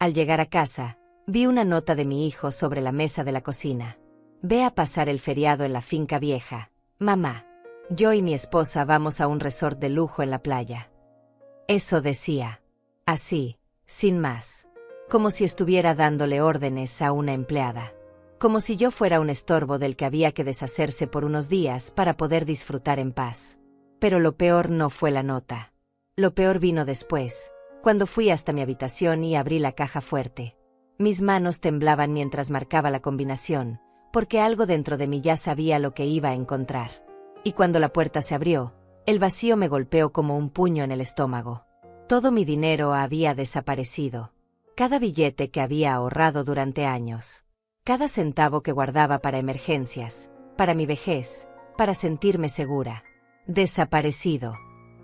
Al llegar a casa, vi una nota de mi hijo sobre la mesa de la cocina. Ve a pasar el feriado en la finca vieja, mamá. Yo y mi esposa vamos a un resort de lujo en la playa. Eso decía. Así, sin más. Como si estuviera dándole órdenes a una empleada. Como si yo fuera un estorbo del que había que deshacerse por unos días para poder disfrutar en paz. Pero lo peor no fue la nota. Lo peor vino después, cuando fui hasta mi habitación y abrí la caja fuerte. Mis manos temblaban mientras marcaba la combinación, porque algo dentro de mí ya sabía lo que iba a encontrar. Y cuando la puerta se abrió, el vacío me golpeó como un puño en el estómago. Todo mi dinero había desaparecido. Cada billete que había ahorrado durante años. Cada centavo que guardaba para emergencias, para mi vejez, para sentirme segura. Desaparecido.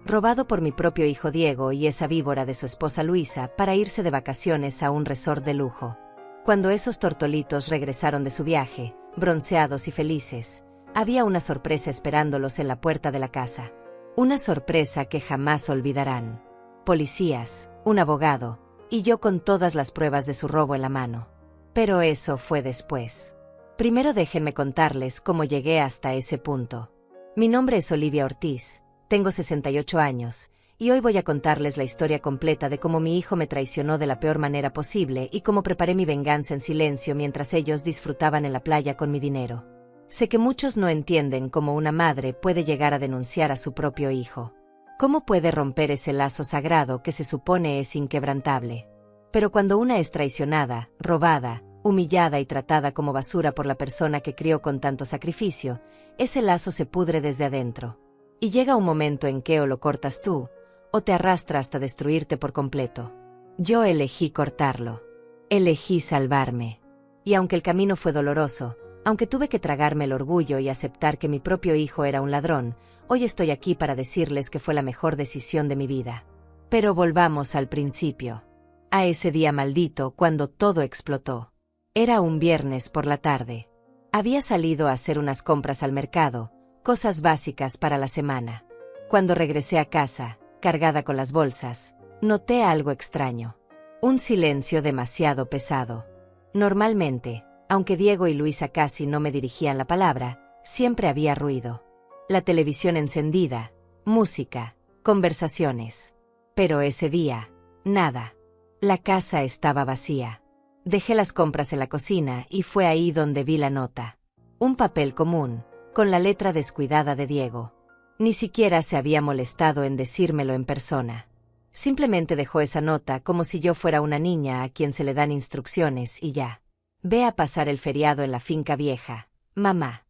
Robado por mi propio hijo Diego y esa víbora de su esposa Luisa para irse de vacaciones a un resort de lujo. Cuando esos tortolitos regresaron de su viaje, bronceados y felices, había una sorpresa esperándolos en la puerta de la casa. Una sorpresa que jamás olvidarán. Policías, un abogado, y yo con todas las pruebas de su robo en la mano. Pero eso fue después. Primero déjenme contarles cómo llegué hasta ese punto. Mi nombre es Olivia Ortiz, tengo 68 años, y hoy voy a contarles la historia completa de cómo mi hijo me traicionó de la peor manera posible y cómo preparé mi venganza en silencio mientras ellos disfrutaban en la playa con mi dinero. Sé que muchos no entienden cómo una madre puede llegar a denunciar a su propio hijo. ¿Cómo puede romper ese lazo sagrado que se supone es inquebrantable? Pero cuando una es traicionada, robada, humillada y tratada como basura por la persona que crió con tanto sacrificio, ese lazo se pudre desde adentro. Y llega un momento en que o lo cortas tú, o te arrastra hasta destruirte por completo. Yo elegí cortarlo. Elegí salvarme. Y aunque el camino fue doloroso, aunque tuve que tragarme el orgullo y aceptar que mi propio hijo era un ladrón, hoy estoy aquí para decirles que fue la mejor decisión de mi vida. Pero volvamos al principio. A ese día maldito cuando todo explotó. Era un viernes por la tarde. Había salido a hacer unas compras al mercado, cosas básicas para la semana. Cuando regresé a casa, cargada con las bolsas, noté algo extraño. Un silencio demasiado pesado. Normalmente, aunque Diego y Luisa casi no me dirigían la palabra, siempre había ruido. La televisión encendida, música, conversaciones. Pero ese día, nada. La casa estaba vacía. Dejé las compras en la cocina y fue ahí donde vi la nota. Un papel común, con la letra descuidada de Diego. Ni siquiera se había molestado en decírmelo en persona. Simplemente dejó esa nota como si yo fuera una niña a quien se le dan instrucciones y ya. Ve a pasar el feriado en la finca vieja, mamá.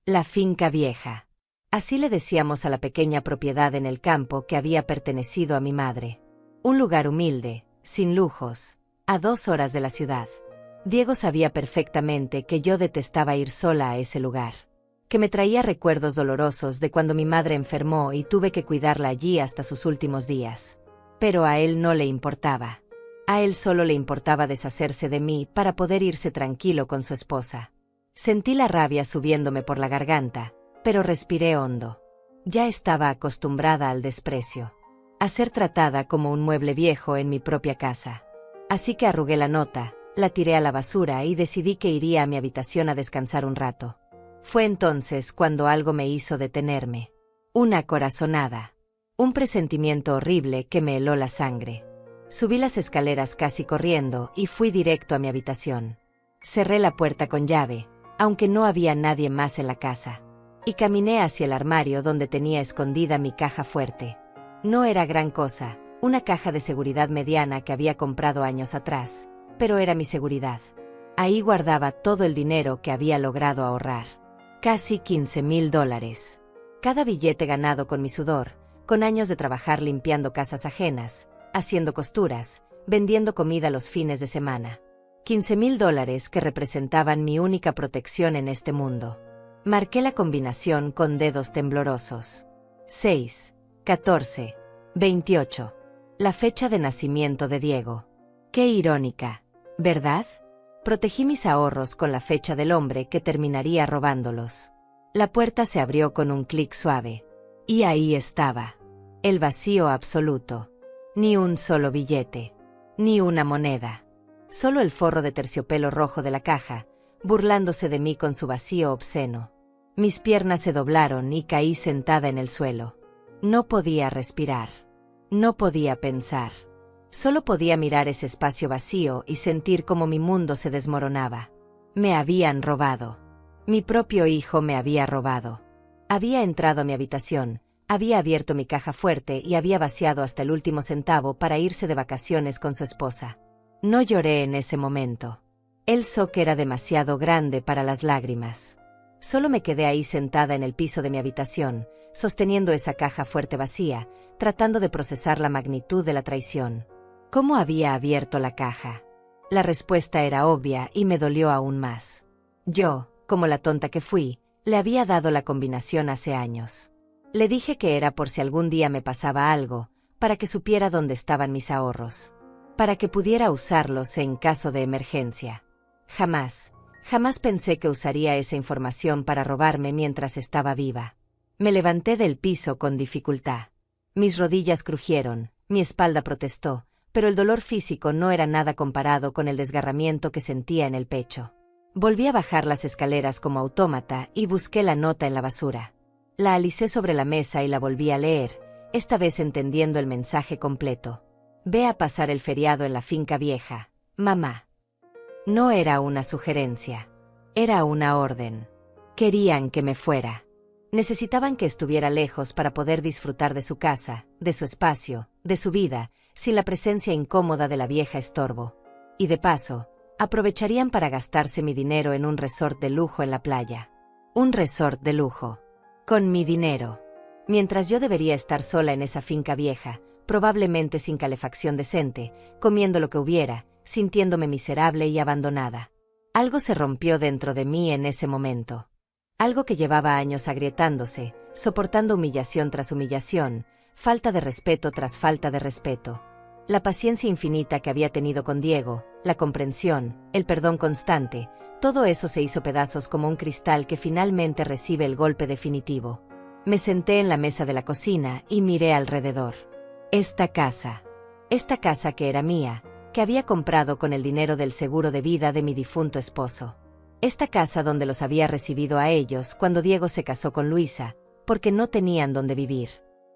La finca vieja. Así le decíamos a la pequeña propiedad en el campo que había pertenecido a mi madre. Un lugar humilde, sin lujos, a 2 horas de la ciudad. Diego sabía perfectamente que yo detestaba ir sola a ese lugar. Que me traía recuerdos dolorosos de cuando mi madre enfermó y tuve que cuidarla allí hasta sus últimos días. Pero a él no le importaba. A él solo le importaba deshacerse de mí para poder irse tranquilo con su esposa. Sentí la rabia subiéndome por la garganta, pero respiré hondo. Ya estaba acostumbrada al desprecio. A ser tratada como un mueble viejo en mi propia casa. Así que arrugué la nota, la tiré a la basura y decidí que iría a mi habitación a descansar un rato. Fue entonces cuando algo me hizo detenerme. Una corazonada. Un presentimiento horrible que me heló la sangre. Subí las escaleras casi corriendo y fui directo a mi habitación. Cerré la puerta con llave, aunque no había nadie más en la casa. Y caminé hacia el armario donde tenía escondida mi caja fuerte. No era gran cosa, una caja de seguridad mediana que había comprado años atrás, pero era mi seguridad. Ahí guardaba todo el dinero que había logrado ahorrar. Casi $15,000. Cada billete ganado con mi sudor, con años de trabajar limpiando casas ajenas, haciendo costuras, vendiendo comida los fines de semana. $15,000 que representaban mi única protección en este mundo. Marqué la combinación con dedos temblorosos. 6, 14, 28. La fecha de nacimiento de Diego. Qué irónica, ¿verdad? Protegí mis ahorros con la fecha del hombre que terminaría robándolos. La puerta se abrió con un clic suave. Y ahí estaba. El vacío absoluto. Ni un solo billete. Ni una moneda. Solo el forro de terciopelo rojo de la caja, burlándose de mí con su vacío obsceno. Mis piernas se doblaron y caí sentada en el suelo. No podía respirar. No podía pensar. Solo podía mirar ese espacio vacío y sentir cómo mi mundo se desmoronaba. Me habían robado. Mi propio hijo me había robado. Había entrado a mi habitación, había abierto mi caja fuerte y había vaciado hasta el último centavo para irse de vacaciones con su esposa. No lloré en ese momento. El shock era demasiado grande para las lágrimas. Solo me quedé ahí sentada en el piso de mi habitación, sosteniendo esa caja fuerte vacía, tratando de procesar la magnitud de la traición. ¿Cómo había abierto la caja? La respuesta era obvia y me dolió aún más. Yo, como la tonta que fui, le había dado la combinación hace años. Le dije que era por si algún día me pasaba algo, para que supiera dónde estaban mis ahorros. Para que pudiera usarlos en caso de emergencia. Jamás pensé que usaría esa información para robarme mientras estaba viva. Me levanté del piso con dificultad. Mis rodillas crujieron, mi espalda protestó, pero el dolor físico no era nada comparado con el desgarramiento que sentía en el pecho. Volví a bajar las escaleras como autómata y busqué la nota en la basura. La alicé sobre la mesa y la volví a leer, esta vez entendiendo el mensaje completo. Ve a pasar el feriado en la finca vieja, mamá. No era una sugerencia. Era una orden. Querían que me fuera. Necesitaban que estuviera lejos para poder disfrutar de su casa, de su espacio, de su vida, sin la presencia incómoda de la vieja estorbo. Y de paso, aprovecharían para gastarse mi dinero en un resort de lujo en la playa. Un resort de lujo. Con mi dinero. Mientras yo debería estar sola en esa finca vieja, probablemente sin calefacción decente, comiendo lo que hubiera, sintiéndome miserable y abandonada. Algo se rompió dentro de mí en ese momento. Algo que llevaba años agrietándose, soportando humillación tras humillación, falta de respeto tras falta de respeto. La paciencia infinita que había tenido con Diego, la comprensión, el perdón constante, todo eso se hizo pedazos como un cristal que finalmente recibe el golpe definitivo. Me senté en la mesa de la cocina y miré alrededor. Esta casa que era mía, que había comprado con el dinero del seguro de vida de mi difunto esposo. Esta casa donde los había recibido a ellos cuando Diego se casó con Luisa, porque no tenían donde vivir.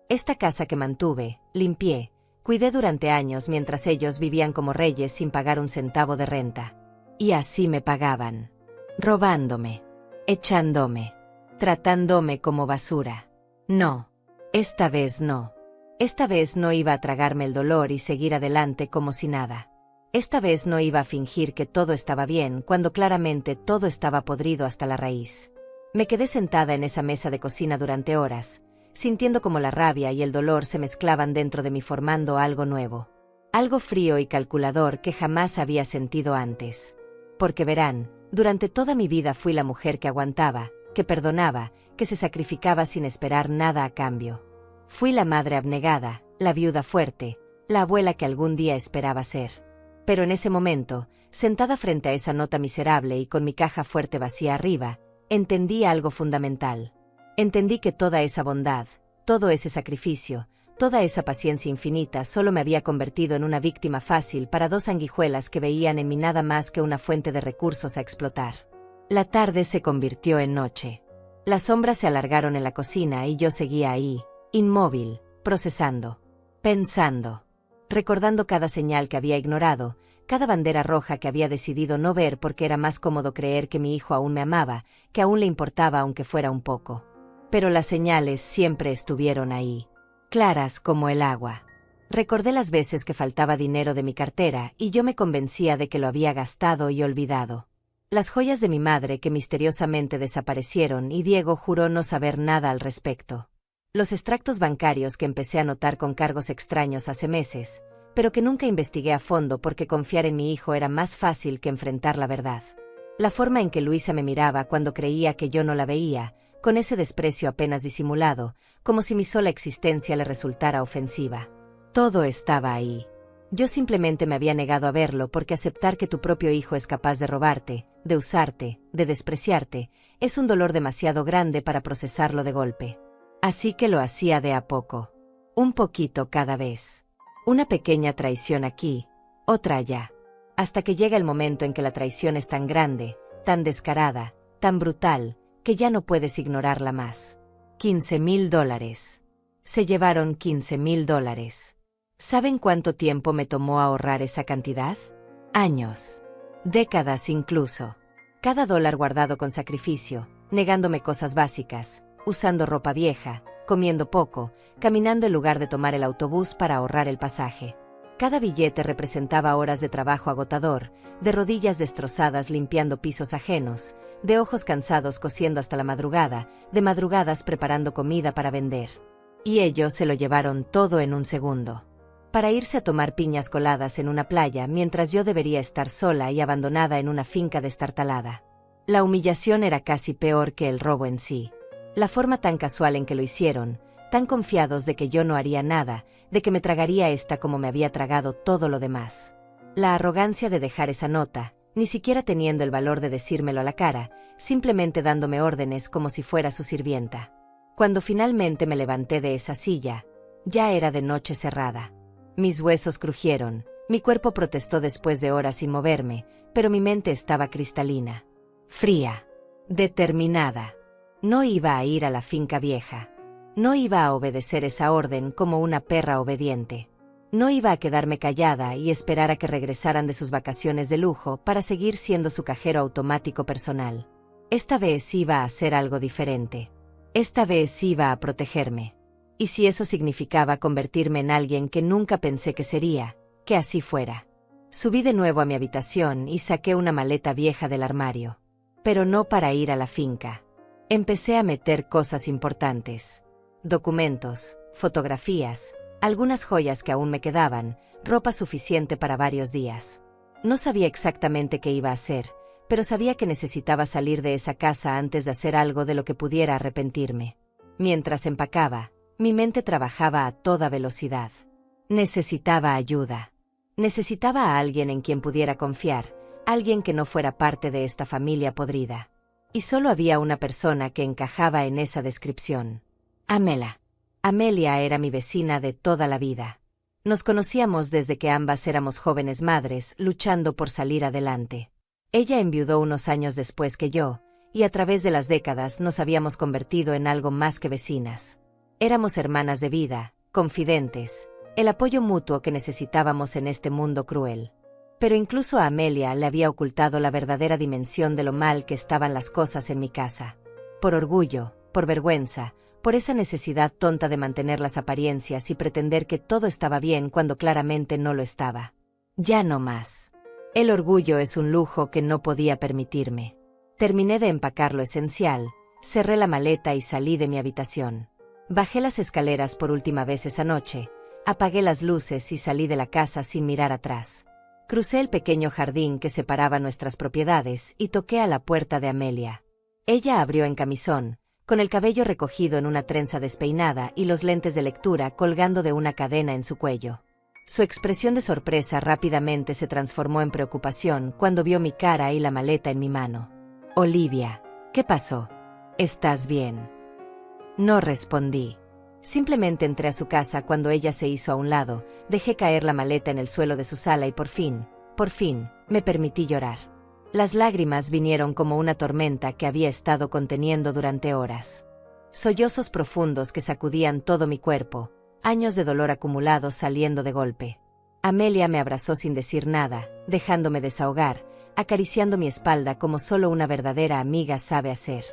Esta casa que mantuve, limpié, cuidé durante años mientras ellos vivían como reyes sin pagar un centavo de renta. Y así me pagaban. Robándome. Echándome. Tratándome como basura. No. Esta vez no. Esta vez no iba a tragarme el dolor y seguir adelante como si nada. Esta vez no iba a fingir que todo estaba bien cuando claramente todo estaba podrido hasta la raíz. Me quedé sentada en esa mesa de cocina durante horas, sintiendo como la rabia y el dolor se mezclaban dentro de mí formando algo nuevo. Algo frío y calculador que jamás había sentido antes. Porque verán, durante toda mi vida fui la mujer que aguantaba, que perdonaba, que se sacrificaba sin esperar nada a cambio. Fui la madre abnegada, la viuda fuerte, la abuela que algún día esperaba ser. Pero en ese momento, sentada frente a esa nota miserable y con mi caja fuerte vacía arriba, entendí algo fundamental. Entendí que toda esa bondad, todo ese sacrificio, toda esa paciencia infinita solo me había convertido en una víctima fácil para dos sanguijuelas que veían en mí nada más que una fuente de recursos a explotar. La tarde se convirtió en noche. Las sombras se alargaron en la cocina y yo seguía ahí, inmóvil, procesando, pensando, recordando cada señal que había ignorado, cada bandera roja que había decidido no ver porque era más cómodo creer que mi hijo aún me amaba, que aún le importaba aunque fuera un poco. Pero las señales siempre estuvieron ahí, claras como el agua. Recordé las veces que faltaba dinero de mi cartera y yo me convencía de que lo había gastado y olvidado. Las joyas de mi madre que misteriosamente desaparecieron y Diego juró no saber nada al respecto. Los extractos bancarios que empecé a notar con cargos extraños hace meses, pero que nunca investigué a fondo porque confiar en mi hijo era más fácil que enfrentar la verdad. La forma en que Luisa me miraba cuando creía que yo no la veía, con ese desprecio apenas disimulado, como si mi sola existencia le resultara ofensiva. Todo estaba ahí. Yo simplemente me había negado a verlo porque aceptar que tu propio hijo es capaz de robarte, de usarte, de despreciarte, es un dolor demasiado grande para procesarlo de golpe. Así que lo hacía de a poco. Un poquito cada vez. Una pequeña traición aquí, otra allá. hasta que llega el momento en que la traición es tan grande, tan descarada, tan brutal, que ya no puedes ignorarla más. $15,000. Se llevaron $15,000. ¿Saben cuánto tiempo me tomó ahorrar esa cantidad? Años. Décadas incluso. Cada dólar guardado con sacrificio, negándome cosas básicas, usando ropa vieja, comiendo poco, caminando en lugar de tomar el autobús para ahorrar el pasaje. Cada billete representaba horas de trabajo agotador, de rodillas destrozadas limpiando pisos ajenos, de ojos cansados cosiendo hasta la madrugada, de madrugadas preparando comida para vender. Y ellos se lo llevaron todo en un segundo. Para irse a tomar piñas coladas en una playa mientras yo debería estar sola y abandonada en una finca destartalada. La humillación era casi peor que el robo en sí. La forma tan casual en que lo hicieron, tan confiados de que yo no haría nada, de que me tragaría esta como me había tragado todo lo demás. La arrogancia de dejar esa nota, ni siquiera teniendo el valor de decírmelo a la cara, simplemente dándome órdenes como si fuera su sirvienta. Cuando finalmente me levanté de esa silla, ya era de noche cerrada. Mis huesos crujieron, mi cuerpo protestó después de horas sin moverme, pero mi mente estaba cristalina, fría, determinada. No iba a ir a la finca vieja. No iba a obedecer esa orden como una perra obediente. No iba a quedarme callada y esperar a que regresaran de sus vacaciones de lujo para seguir siendo su cajero automático personal. Esta vez iba a hacer algo diferente. Esta vez iba a protegerme. Y si eso significaba convertirme en alguien que nunca pensé que sería, que así fuera. Subí de nuevo a mi habitación y saqué una maleta vieja del armario. Pero no para ir a la finca. Empecé a meter cosas importantes. Documentos, fotografías, algunas joyas que aún me quedaban, ropa suficiente para varios días. No sabía exactamente qué iba a hacer, pero sabía que necesitaba salir de esa casa antes de hacer algo de lo que pudiera arrepentirme. Mientras empacaba, mi mente trabajaba a toda velocidad. Necesitaba ayuda. Necesitaba a alguien en quien pudiera confiar, alguien que no fuera parte de esta familia podrida. Y solo había una persona que encajaba en esa descripción. Amela. Amelia era mi vecina de toda la vida. Nos conocíamos desde que ambas éramos jóvenes madres luchando por salir adelante. Ella enviudó unos años después que yo, y a través de las décadas nos habíamos convertido en algo más que vecinas. Éramos hermanas de vida, confidentes, el apoyo mutuo que necesitábamos en este mundo cruel. Pero incluso a Amelia le había ocultado la verdadera dimensión de lo mal que estaban las cosas en mi casa. Por orgullo, por vergüenza, por esa necesidad tonta de mantener las apariencias y pretender que todo estaba bien cuando claramente no lo estaba. Ya no más. El orgullo es un lujo que no podía permitirme. Terminé de empacar lo esencial, cerré la maleta y salí de mi habitación. Bajé las escaleras por última vez esa noche, apagué las luces y salí de la casa sin mirar atrás. Crucé el pequeño jardín que separaba nuestras propiedades y toqué a la puerta de Amelia. Ella abrió en camisón, con el cabello recogido en una trenza despeinada y los lentes de lectura colgando de una cadena en su cuello. Su expresión de sorpresa rápidamente se transformó en preocupación cuando vio mi cara y la maleta en mi mano. «Olivia, ¿qué pasó? ¿Estás bien?» No respondí. Simplemente entré a su casa cuando ella se hizo a un lado, dejé caer la maleta en el suelo de su sala y por fin, me permití llorar. Las lágrimas vinieron como una tormenta que había estado conteniendo durante horas. Sollozos profundos que sacudían todo mi cuerpo, años de dolor acumulados saliendo de golpe. Amelia me abrazó sin decir nada, dejándome desahogar, acariciando mi espalda como solo una verdadera amiga sabe hacer.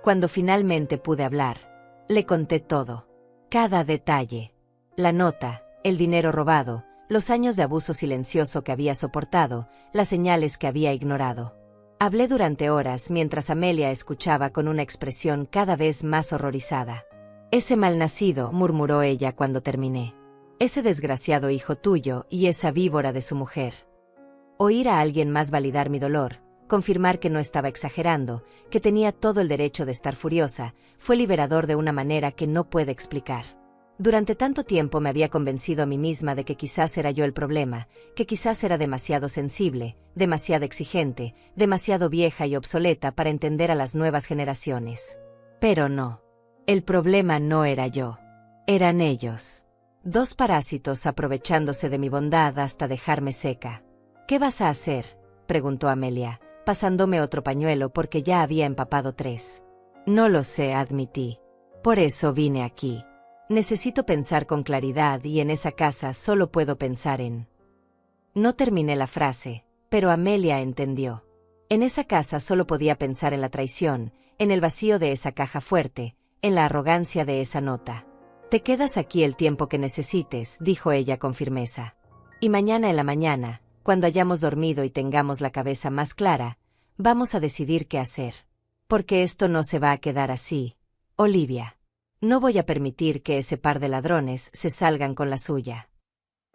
Cuando finalmente pude hablar, le conté todo. Cada detalle. La nota, el dinero robado, los años de abuso silencioso que había soportado, las señales que había ignorado. Hablé durante horas mientras Amelia escuchaba con una expresión cada vez más horrorizada. «Ese malnacido», murmuró ella cuando terminé. «Ese desgraciado hijo tuyo y esa víbora de su mujer». Oír a alguien más validar mi dolor, confirmar que no estaba exagerando, que tenía todo el derecho de estar furiosa, fue liberador de una manera que no puede explicar. Durante tanto tiempo me había convencido a mí misma de que quizás era yo el problema, que quizás era demasiado sensible, demasiado exigente, demasiado vieja y obsoleta para entender a las nuevas generaciones. Pero no. El problema no era yo. Eran ellos. Dos parásitos aprovechándose de mi bondad hasta dejarme seca. ¿Qué vas a hacer?, preguntó Amelia, pasándome otro pañuelo porque ya había empapado 3. No lo sé, admití. Por eso vine aquí. Necesito pensar con claridad y en esa casa solo puedo pensar en... No terminé la frase, pero Amelia entendió. En esa casa solo podía pensar en la traición, en el vacío de esa caja fuerte, en la arrogancia de esa nota. Te quedas aquí el tiempo que necesites, dijo ella con firmeza. Y mañana en la mañana, cuando hayamos dormido y tengamos la cabeza más clara, vamos a decidir qué hacer. Porque esto no se va a quedar así, Olivia. No voy a permitir que ese par de ladrones se salgan con la suya.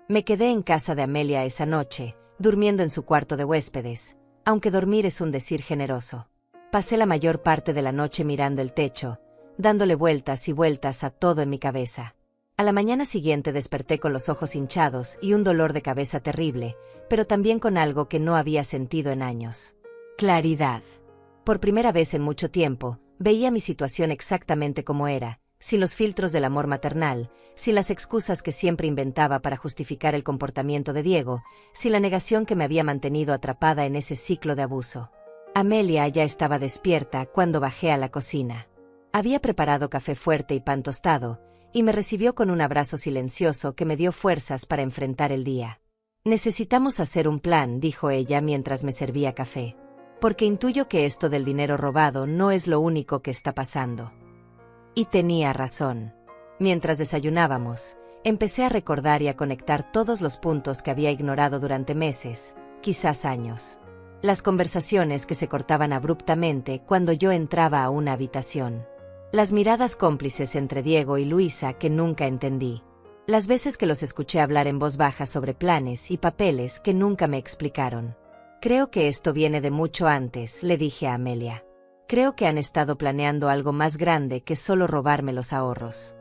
Me quedé en casa de Amelia esa noche, durmiendo en su cuarto de huéspedes, aunque dormir es un decir generoso. Pasé la mayor parte de la noche mirando el techo, dándole vueltas y vueltas a todo en mi cabeza. A la mañana siguiente desperté con los ojos hinchados y un dolor de cabeza terrible, pero también con algo que no había sentido en años. Claridad. Por primera vez en mucho tiempo, veía mi situación exactamente como era, sin los filtros del amor maternal, sin las excusas que siempre inventaba para justificar el comportamiento de Diego, sin la negación que me había mantenido atrapada en ese ciclo de abuso. Amelia ya estaba despierta cuando bajé a la cocina. Había preparado café fuerte y pan tostado, y me recibió con un abrazo silencioso que me dio fuerzas para enfrentar el día. Necesitamos hacer un plan, dijo ella mientras me servía café. Porque intuyo que esto del dinero robado no es lo único que está pasando. Y tenía razón. Mientras desayunábamos, empecé a recordar y a conectar todos los puntos que había ignorado durante meses, quizás años. Las conversaciones que se cortaban abruptamente cuando yo entraba a una habitación. Las miradas cómplices entre Diego y Luisa que nunca entendí. Las veces que los escuché hablar en voz baja sobre planes y papeles que nunca me explicaron. Creo que esto viene de mucho antes, le dije a Amelia. Creo que han estado planeando algo más grande que solo robarme los ahorros.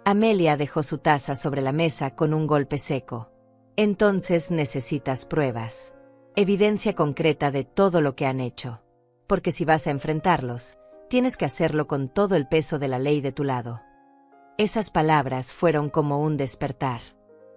Amelia dejó su taza sobre la mesa con un golpe seco. Entonces necesitas pruebas. Evidencia concreta de todo lo que han hecho. Porque si vas a enfrentarlos, tienes que hacerlo con todo el peso de la ley de tu lado. Esas palabras fueron como un despertar.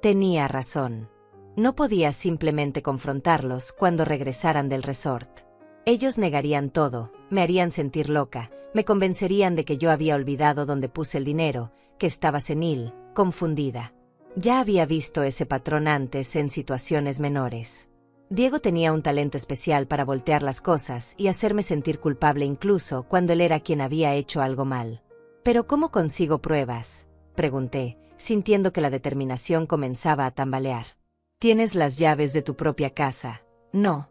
Tenía razón. No podía simplemente confrontarlos cuando regresaran del resort. Ellos negarían todo, me harían sentir loca, me convencerían de que yo había olvidado dónde puse el dinero, que estaba senil, confundida. Ya había visto ese patrón antes en situaciones menores. Diego tenía un talento especial para voltear las cosas y hacerme sentir culpable incluso cuando él era quien había hecho algo mal. ¿Pero cómo consigo pruebas?, pregunté, sintiendo que la determinación comenzaba a tambalear. ¿Tienes las llaves de tu propia casa? No.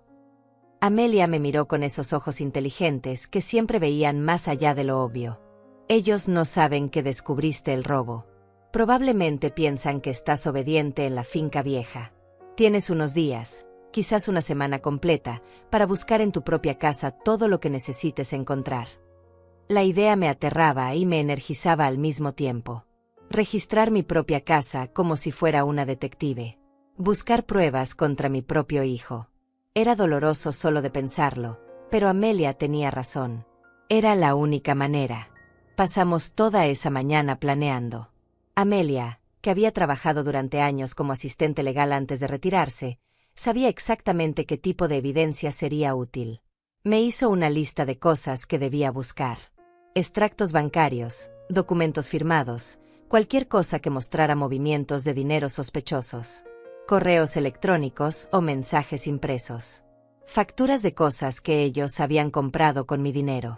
Amelia me miró con esos ojos inteligentes que siempre veían más allá de lo obvio. Ellos no saben que descubriste el robo. Probablemente piensan que estás obediente en la finca vieja. Tienes unos días, quizás una semana completa, para buscar en tu propia casa todo lo que necesites encontrar. La idea me aterraba y me energizaba al mismo tiempo. Registrar mi propia casa como si fuera una detective. Buscar pruebas contra mi propio hijo. Era doloroso solo de pensarlo, pero Amelia tenía razón. Era la única manera. Pasamos toda esa mañana planeando. Amelia, que había trabajado durante años como asistente legal antes de retirarse, sabía exactamente qué tipo de evidencia sería útil. Me hizo una lista de cosas que debía buscar. Extractos bancarios, documentos firmados, cualquier cosa que mostrara movimientos de dinero sospechosos. Correos electrónicos o mensajes impresos. Facturas de cosas que ellos habían comprado con mi dinero.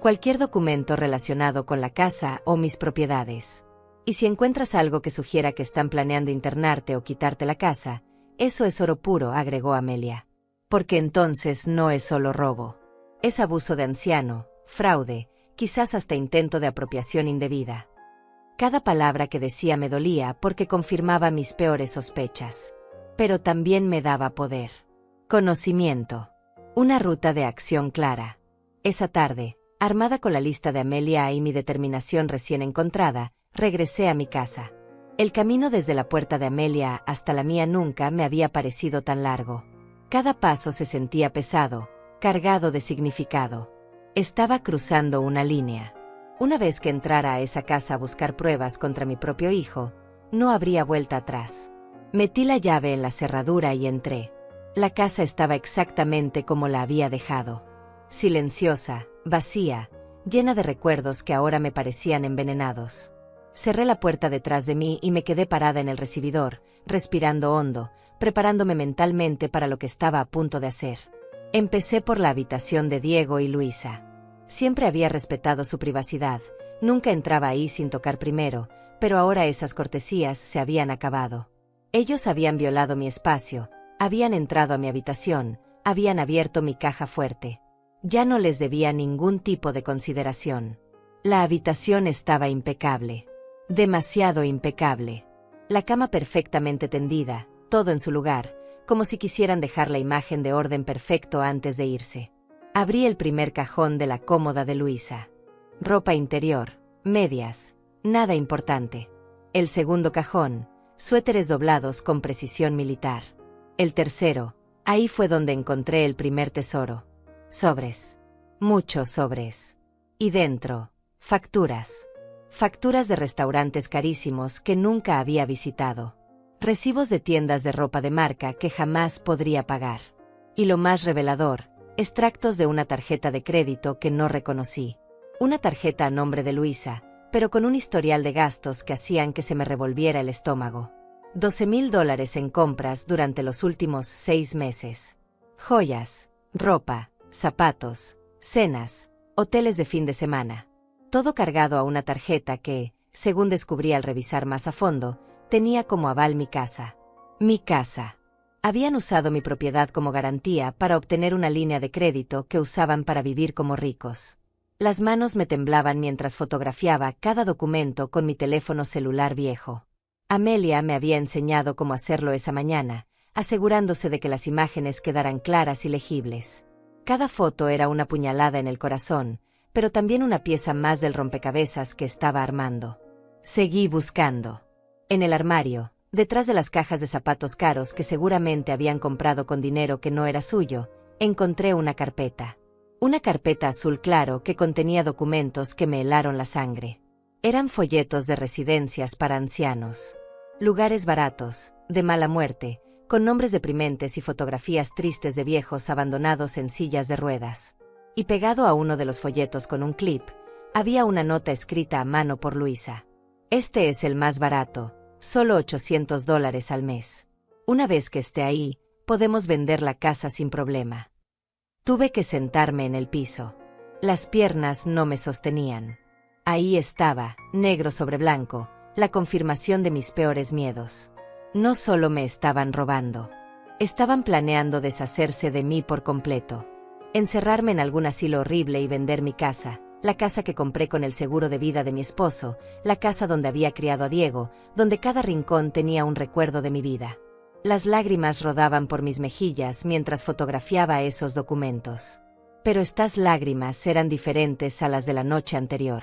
Cualquier documento relacionado con la casa o mis propiedades. Y si encuentras algo que sugiera que están planeando internarte o quitarte la casa, eso es oro puro, agregó Amelia. Porque entonces no es solo robo. Es abuso de anciano, fraude, quizás hasta intento de apropiación indebida. Cada palabra que decía me dolía porque confirmaba mis peores sospechas. Pero también me daba poder. Conocimiento. Una ruta de acción clara. Esa tarde, armada con la lista de Amelia y mi determinación recién encontrada, regresé a mi casa. El camino desde la puerta de Amelia hasta la mía nunca me había parecido tan largo. Cada paso se sentía pesado, cargado de significado. Estaba cruzando una línea. Una vez que entrara a esa casa a buscar pruebas contra mi propio hijo, no habría vuelta atrás. Metí la llave en la cerradura y entré. La casa estaba exactamente como la había dejado. Silenciosa, vacía, llena de recuerdos que ahora me parecían envenenados. Cerré la puerta detrás de mí y me quedé parada en el recibidor, respirando hondo, preparándome mentalmente para lo que estaba a punto de hacer. Empecé por la habitación de Diego y Luisa. Siempre había respetado su privacidad, nunca entraba ahí sin tocar primero, pero ahora esas cortesías se habían acabado. Ellos habían violado mi espacio, habían entrado a mi habitación, habían abierto mi caja fuerte. Ya no les debía ningún tipo de consideración. La habitación estaba impecable. Demasiado impecable. La cama perfectamente tendida, todo en su lugar, como si quisieran dejar la imagen de orden perfecto antes de irse. Abrí el primer cajón de la cómoda de Luisa. Ropa interior, medias, nada importante. El segundo cajón, suéteres doblados con precisión militar. El tercero, ahí fue donde encontré el primer tesoro. Sobres. Muchos sobres. Y dentro, facturas. Facturas de restaurantes carísimos que nunca había visitado. Recibos de tiendas de ropa de marca que jamás podría pagar. Y lo más revelador, extractos de una tarjeta de crédito que no reconocí. Una tarjeta a nombre de Luisa, pero con un historial de gastos que hacían que se me revolviera el estómago. $12,000 en compras durante los últimos 6 meses. Joyas, ropa, zapatos, cenas, hoteles de fin de semana. Todo cargado a una tarjeta que, según descubrí al revisar más a fondo, tenía como aval mi casa. Mi casa. Habían usado mi propiedad como garantía para obtener una línea de crédito que usaban para vivir como ricos. Las manos me temblaban mientras fotografiaba cada documento con mi teléfono celular viejo. Amelia me había enseñado cómo hacerlo esa mañana, asegurándose de que las imágenes quedaran claras y legibles. Cada foto era una puñalada en el corazón, pero también una pieza más del rompecabezas que estaba armando. Seguí buscando. En el armario, detrás de las cajas de zapatos caros que seguramente habían comprado con dinero que no era suyo, encontré una carpeta. Una carpeta azul claro que contenía documentos que me helaron la sangre. Eran folletos de residencias para ancianos. Lugares baratos, de mala muerte, con nombres deprimentes y fotografías tristes de viejos abandonados en sillas de ruedas. Y pegado a uno de los folletos con un clip, había una nota escrita a mano por Luisa. Este es el más barato, solo $800 al mes. Una vez que esté ahí, podemos vender la casa sin problema. Tuve que sentarme en el piso. Las piernas no me sostenían. Ahí estaba, negro sobre blanco, la confirmación de mis peores miedos. No solo me estaban robando. Estaban planeando deshacerse de mí por completo. Encerrarme en algún asilo horrible y vender mi casa, la casa que compré con el seguro de vida de mi esposo, la casa donde había criado a Diego, donde cada rincón tenía un recuerdo de mi vida. Las lágrimas rodaban por mis mejillas mientras fotografiaba esos documentos. Pero estas lágrimas eran diferentes a las de la noche anterior.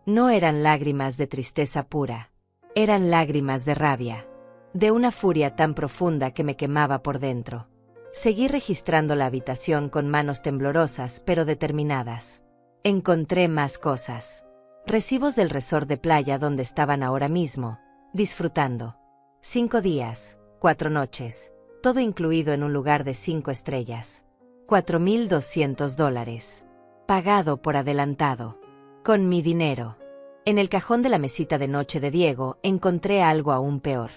No eran lágrimas de tristeza pura. Eran lágrimas de rabia. De una furia tan profunda que me quemaba por dentro. Seguí registrando la habitación con manos temblorosas pero determinadas. Encontré más cosas. Recibos del resort de playa donde estaban ahora mismo, disfrutando. 5 días, 4 noches, todo incluido en un lugar de 5 estrellas. $4,200. Pagado por adelantado. Con mi dinero. En el cajón de la mesita de noche de Diego encontré algo aún peor.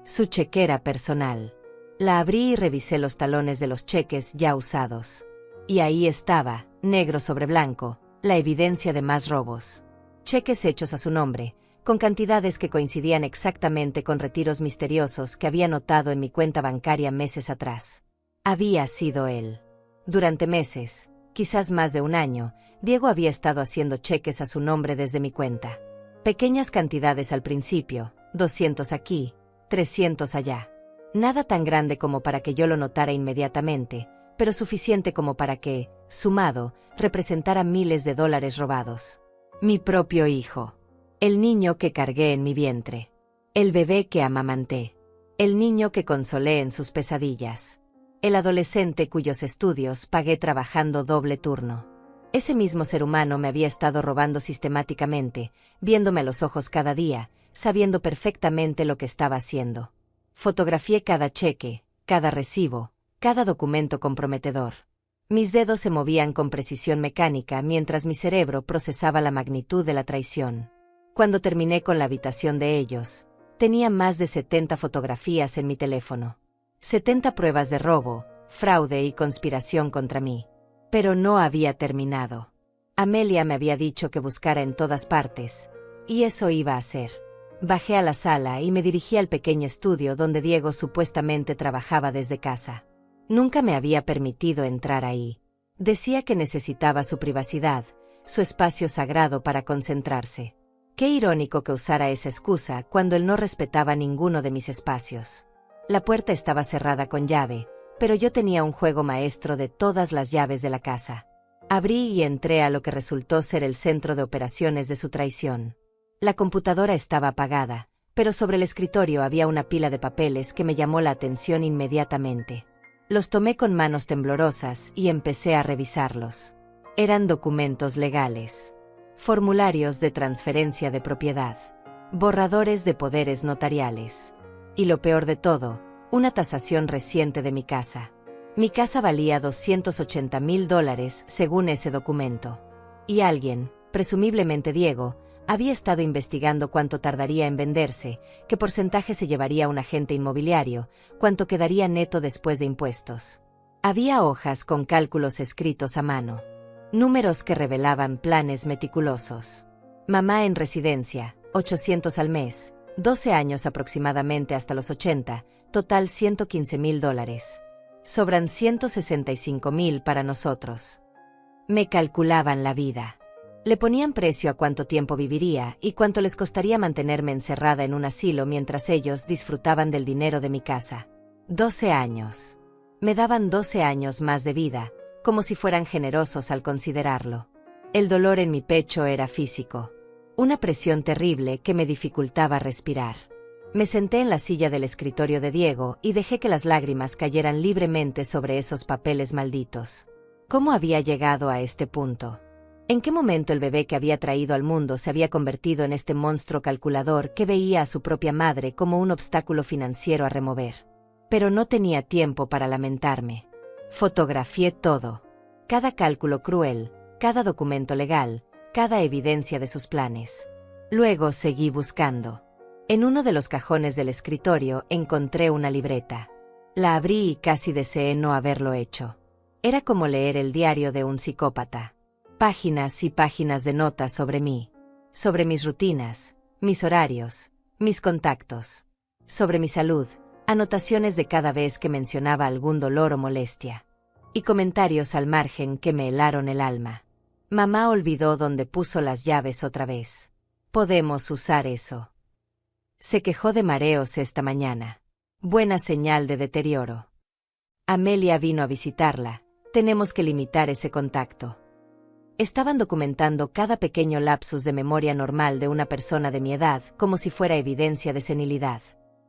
Su chequera personal. La abrí y revisé los talones de los cheques ya usados. Y ahí estaba, negro sobre blanco, la evidencia de más robos. Cheques hechos a su nombre, con cantidades que coincidían exactamente con retiros misteriosos que había notado en mi cuenta bancaria meses atrás. Había sido él. Durante meses, quizás más de un año, Diego había estado haciendo cheques a su nombre desde mi cuenta. Pequeñas cantidades al principio, 200 aquí, 300 allá. Nada tan grande como para que yo lo notara inmediatamente, pero suficiente como para que, sumado, representara miles de dólares robados. Mi propio hijo. El niño que cargué en mi vientre. El bebé que amamanté. El niño que consolé en sus pesadillas. El adolescente cuyos estudios pagué trabajando doble turno. Ese mismo ser humano me había estado robando sistemáticamente, viéndome a los ojos cada día, sabiendo perfectamente lo que estaba haciendo. Fotografié cada cheque, cada recibo, cada documento comprometedor. Mis dedos se movían con precisión mecánica mientras mi cerebro procesaba la magnitud de la traición. Cuando terminé con la habitación de ellos, tenía más de 70 fotografías en mi teléfono. 70 pruebas de robo, fraude y conspiración contra mí. Pero no había terminado. Amelia me había dicho que buscara en todas partes, y eso iba a hacer. Bajé a la sala y me dirigí al pequeño estudio donde Diego supuestamente trabajaba desde casa. Nunca me había permitido entrar ahí. Decía que necesitaba su privacidad, su espacio sagrado para concentrarse. Qué irónico que usara esa excusa cuando él no respetaba ninguno de mis espacios. La puerta estaba cerrada con llave, pero yo tenía un juego maestro de todas las llaves de la casa. Abrí y entré a lo que resultó ser el centro de operaciones de su traición. La computadora estaba apagada, pero sobre el escritorio había una pila de papeles que me llamó la atención inmediatamente. Los tomé con manos temblorosas y empecé a revisarlos. Eran documentos legales, formularios de transferencia de propiedad, borradores de poderes notariales. Y lo peor de todo, una tasación reciente de mi casa. Mi casa valía $280,000 según ese documento. Y alguien, presumiblemente Diego, había estado investigando cuánto tardaría en venderse, qué porcentaje se llevaría un agente inmobiliario, cuánto quedaría neto después de impuestos. Había hojas con cálculos escritos a mano. Números que revelaban planes meticulosos. Mamá en residencia, 800 al mes, 12 años aproximadamente hasta los 80, total $115,000. Sobran $165,000 para nosotros. Me calculaban la vida. Le ponían precio a cuánto tiempo viviría y cuánto les costaría mantenerme encerrada en un asilo mientras ellos disfrutaban del dinero de mi casa. 12 años. Me daban 12 años más de vida, como si fueran generosos al considerarlo. El dolor en mi pecho era físico. Una presión terrible que me dificultaba respirar. Me senté en la silla del escritorio de Diego y dejé que las lágrimas cayeran libremente sobre esos papeles malditos. ¿Cómo había llegado a este punto? ¿En qué momento el bebé que había traído al mundo se había convertido en este monstruo calculador que veía a su propia madre como un obstáculo financiero a remover? Pero no tenía tiempo para lamentarme. Fotografié todo. Cada cálculo cruel, cada documento legal, cada evidencia de sus planes. Luego seguí buscando. En uno de los cajones del escritorio encontré una libreta. La abrí y casi deseé no haberlo hecho. Era como leer el diario de un psicópata. Páginas y páginas de notas sobre mí, sobre mis rutinas, mis horarios, mis contactos, sobre mi salud, anotaciones de cada vez que mencionaba algún dolor o molestia, y comentarios al margen que me helaron el alma. Mamá olvidó dónde puso las llaves otra vez. Podemos usar eso. Se quejó de mareos esta mañana. Buena señal de deterioro. Amelia vino a visitarla. Tenemos que limitar ese contacto. Estaban documentando cada pequeño lapsus de memoria normal de una persona de mi edad como si fuera evidencia de senilidad.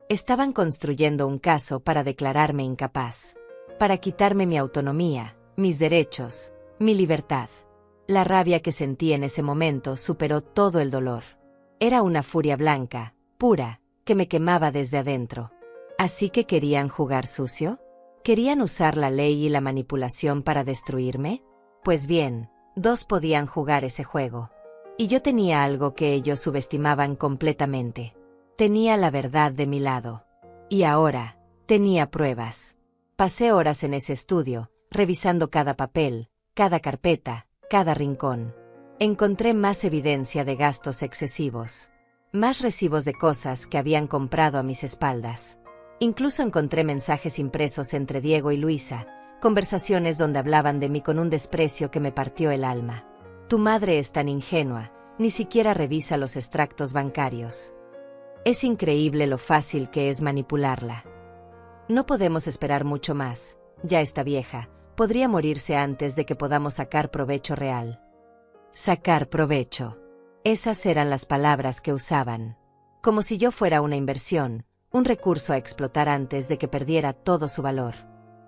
Estaban construyendo un caso para declararme incapaz. Para quitarme mi autonomía, mis derechos, mi libertad. La rabia que sentí en ese momento superó todo el dolor. Era una furia blanca, pura, que me quemaba desde adentro. ¿Así que querían jugar sucio? ¿Querían usar la ley y la manipulación para destruirme? Pues bien, dos podían jugar ese juego. Y yo tenía algo que ellos subestimaban completamente. Tenía la verdad de mi lado. Y ahora, tenía pruebas. Pasé horas en ese estudio, revisando cada papel, cada carpeta, cada rincón. Encontré más evidencia de gastos excesivos. Más recibos de cosas que habían comprado a mis espaldas. Incluso encontré mensajes impresos entre Diego y Luisa, conversaciones donde hablaban de mí con un desprecio que me partió el alma. Tu madre es tan ingenua, ni siquiera revisa los extractos bancarios. Es increíble lo fácil que es manipularla. No podemos esperar mucho más, ya está vieja, podría morirse antes de que podamos sacar provecho real. Sacar provecho. Esas eran las palabras que usaban. Como si yo fuera una inversión, un recurso a explotar antes de que perdiera todo su valor.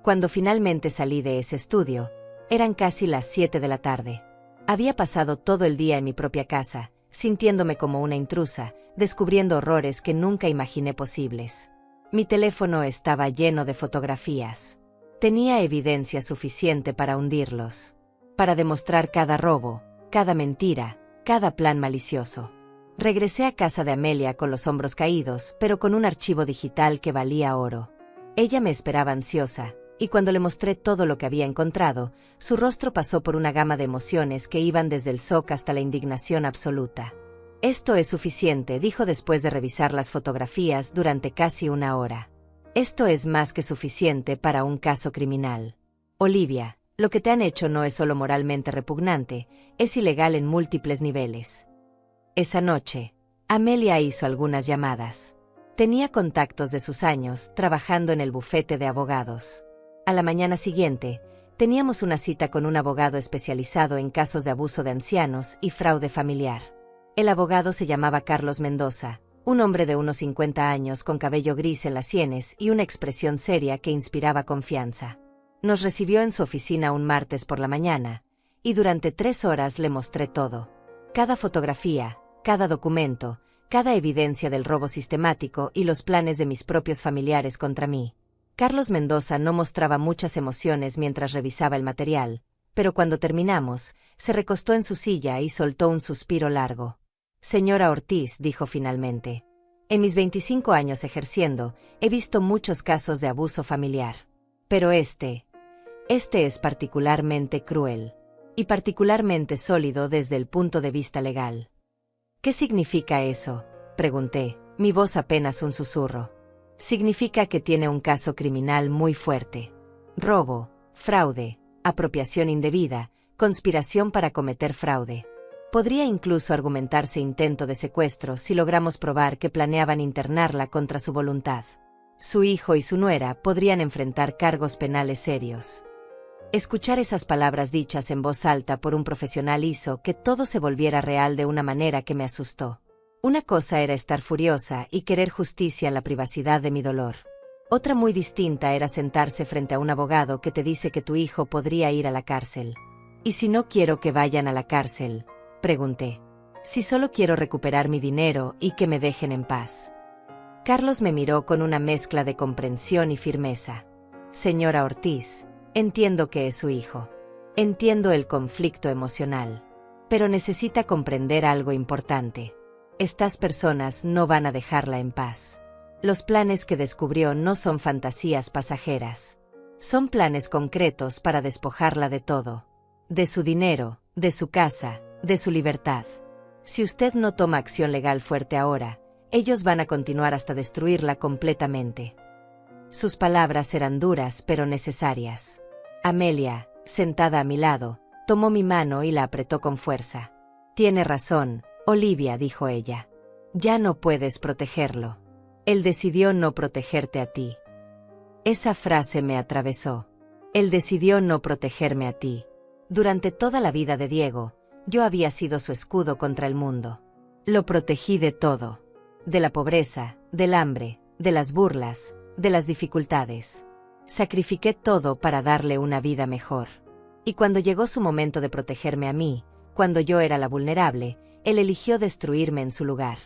Cuando finalmente salí de ese estudio, eran casi las 7 de la tarde. Había pasado todo el día en mi propia casa, sintiéndome como una intrusa, descubriendo horrores que nunca imaginé posibles. Mi teléfono estaba lleno de fotografías. Tenía evidencia suficiente para hundirlos, para demostrar cada robo, cada mentira, cada plan malicioso. Regresé a casa de Amelia con los hombros caídos, pero con un archivo digital que valía oro. Ella me esperaba ansiosa, y cuando le mostré todo lo que había encontrado, su rostro pasó por una gama de emociones que iban desde el shock hasta la indignación absoluta. «Esto es suficiente», dijo después de revisar las fotografías durante casi una hora. «Esto es más que suficiente para un caso criminal. Olivia, lo que te han hecho no es solo moralmente repugnante, es ilegal en múltiples niveles». Esa noche, Amelia hizo algunas llamadas. Tenía contactos de sus años trabajando en el bufete de abogados. A la mañana siguiente, teníamos una cita con un abogado especializado en casos de abuso de ancianos y fraude familiar. El abogado se llamaba Carlos Mendoza, un hombre de unos 50 años con cabello gris en las sienes y una expresión seria que inspiraba confianza. Nos recibió en su oficina un martes por la mañana, y durante 3 horas le mostré todo. Cada fotografía, cada documento, cada evidencia del robo sistemático y los planes de mis propios familiares contra mí. Carlos Mendoza no mostraba muchas emociones mientras revisaba el material, pero cuando terminamos, se recostó en su silla y soltó un suspiro largo. «Señora Ortiz», dijo finalmente, «en mis 25 años ejerciendo, he visto muchos casos de abuso familiar. Pero este es particularmente cruel. Y particularmente sólido desde el punto de vista legal». «¿Qué significa eso?», pregunté, mi voz apenas un susurro. «Significa que tiene un caso criminal muy fuerte. Robo, fraude, apropiación indebida, conspiración para cometer fraude. Podría incluso argumentarse intento de secuestro si logramos probar que planeaban internarla contra su voluntad. Su hijo y su nuera podrían enfrentar cargos penales serios». Escuchar esas palabras dichas en voz alta por un profesional hizo que todo se volviera real de una manera que me asustó. Una cosa era estar furiosa y querer justicia en la privacidad de mi dolor. Otra muy distinta era sentarse frente a un abogado que te dice que tu hijo podría ir a la cárcel. «¿Y si no quiero que vayan a la cárcel?», pregunté. «Si solo quiero recuperar mi dinero y que me dejen en paz». Carlos me miró con una mezcla de comprensión y firmeza. «Señora Ortiz, entiendo que es su hijo. Entiendo el conflicto emocional. Pero necesita comprender algo importante. Estas personas no van a dejarla en paz. Los planes que descubrió no son fantasías pasajeras. Son planes concretos para despojarla de todo. De su dinero, de su casa, de su libertad. Si usted no toma acción legal fuerte ahora, ellos van a continuar hasta destruirla completamente». Sus palabras eran duras pero necesarias. Amelia, sentada a mi lado, tomó mi mano y la apretó con fuerza. «Tiene razón, Olivia», dijo ella. «Ya no puedes protegerlo. Él decidió no protegerte a ti». Esa frase me atravesó. Él decidió no protegerme a ti. Durante toda la vida de Diego, yo había sido su escudo contra el mundo. Lo protegí de todo. De la pobreza, del hambre, de las burlas, de las dificultades. Sacrifiqué todo para darle una vida mejor. Y cuando llegó su momento de protegerme a mí, cuando yo era la vulnerable, él eligió destruirme en su lugar.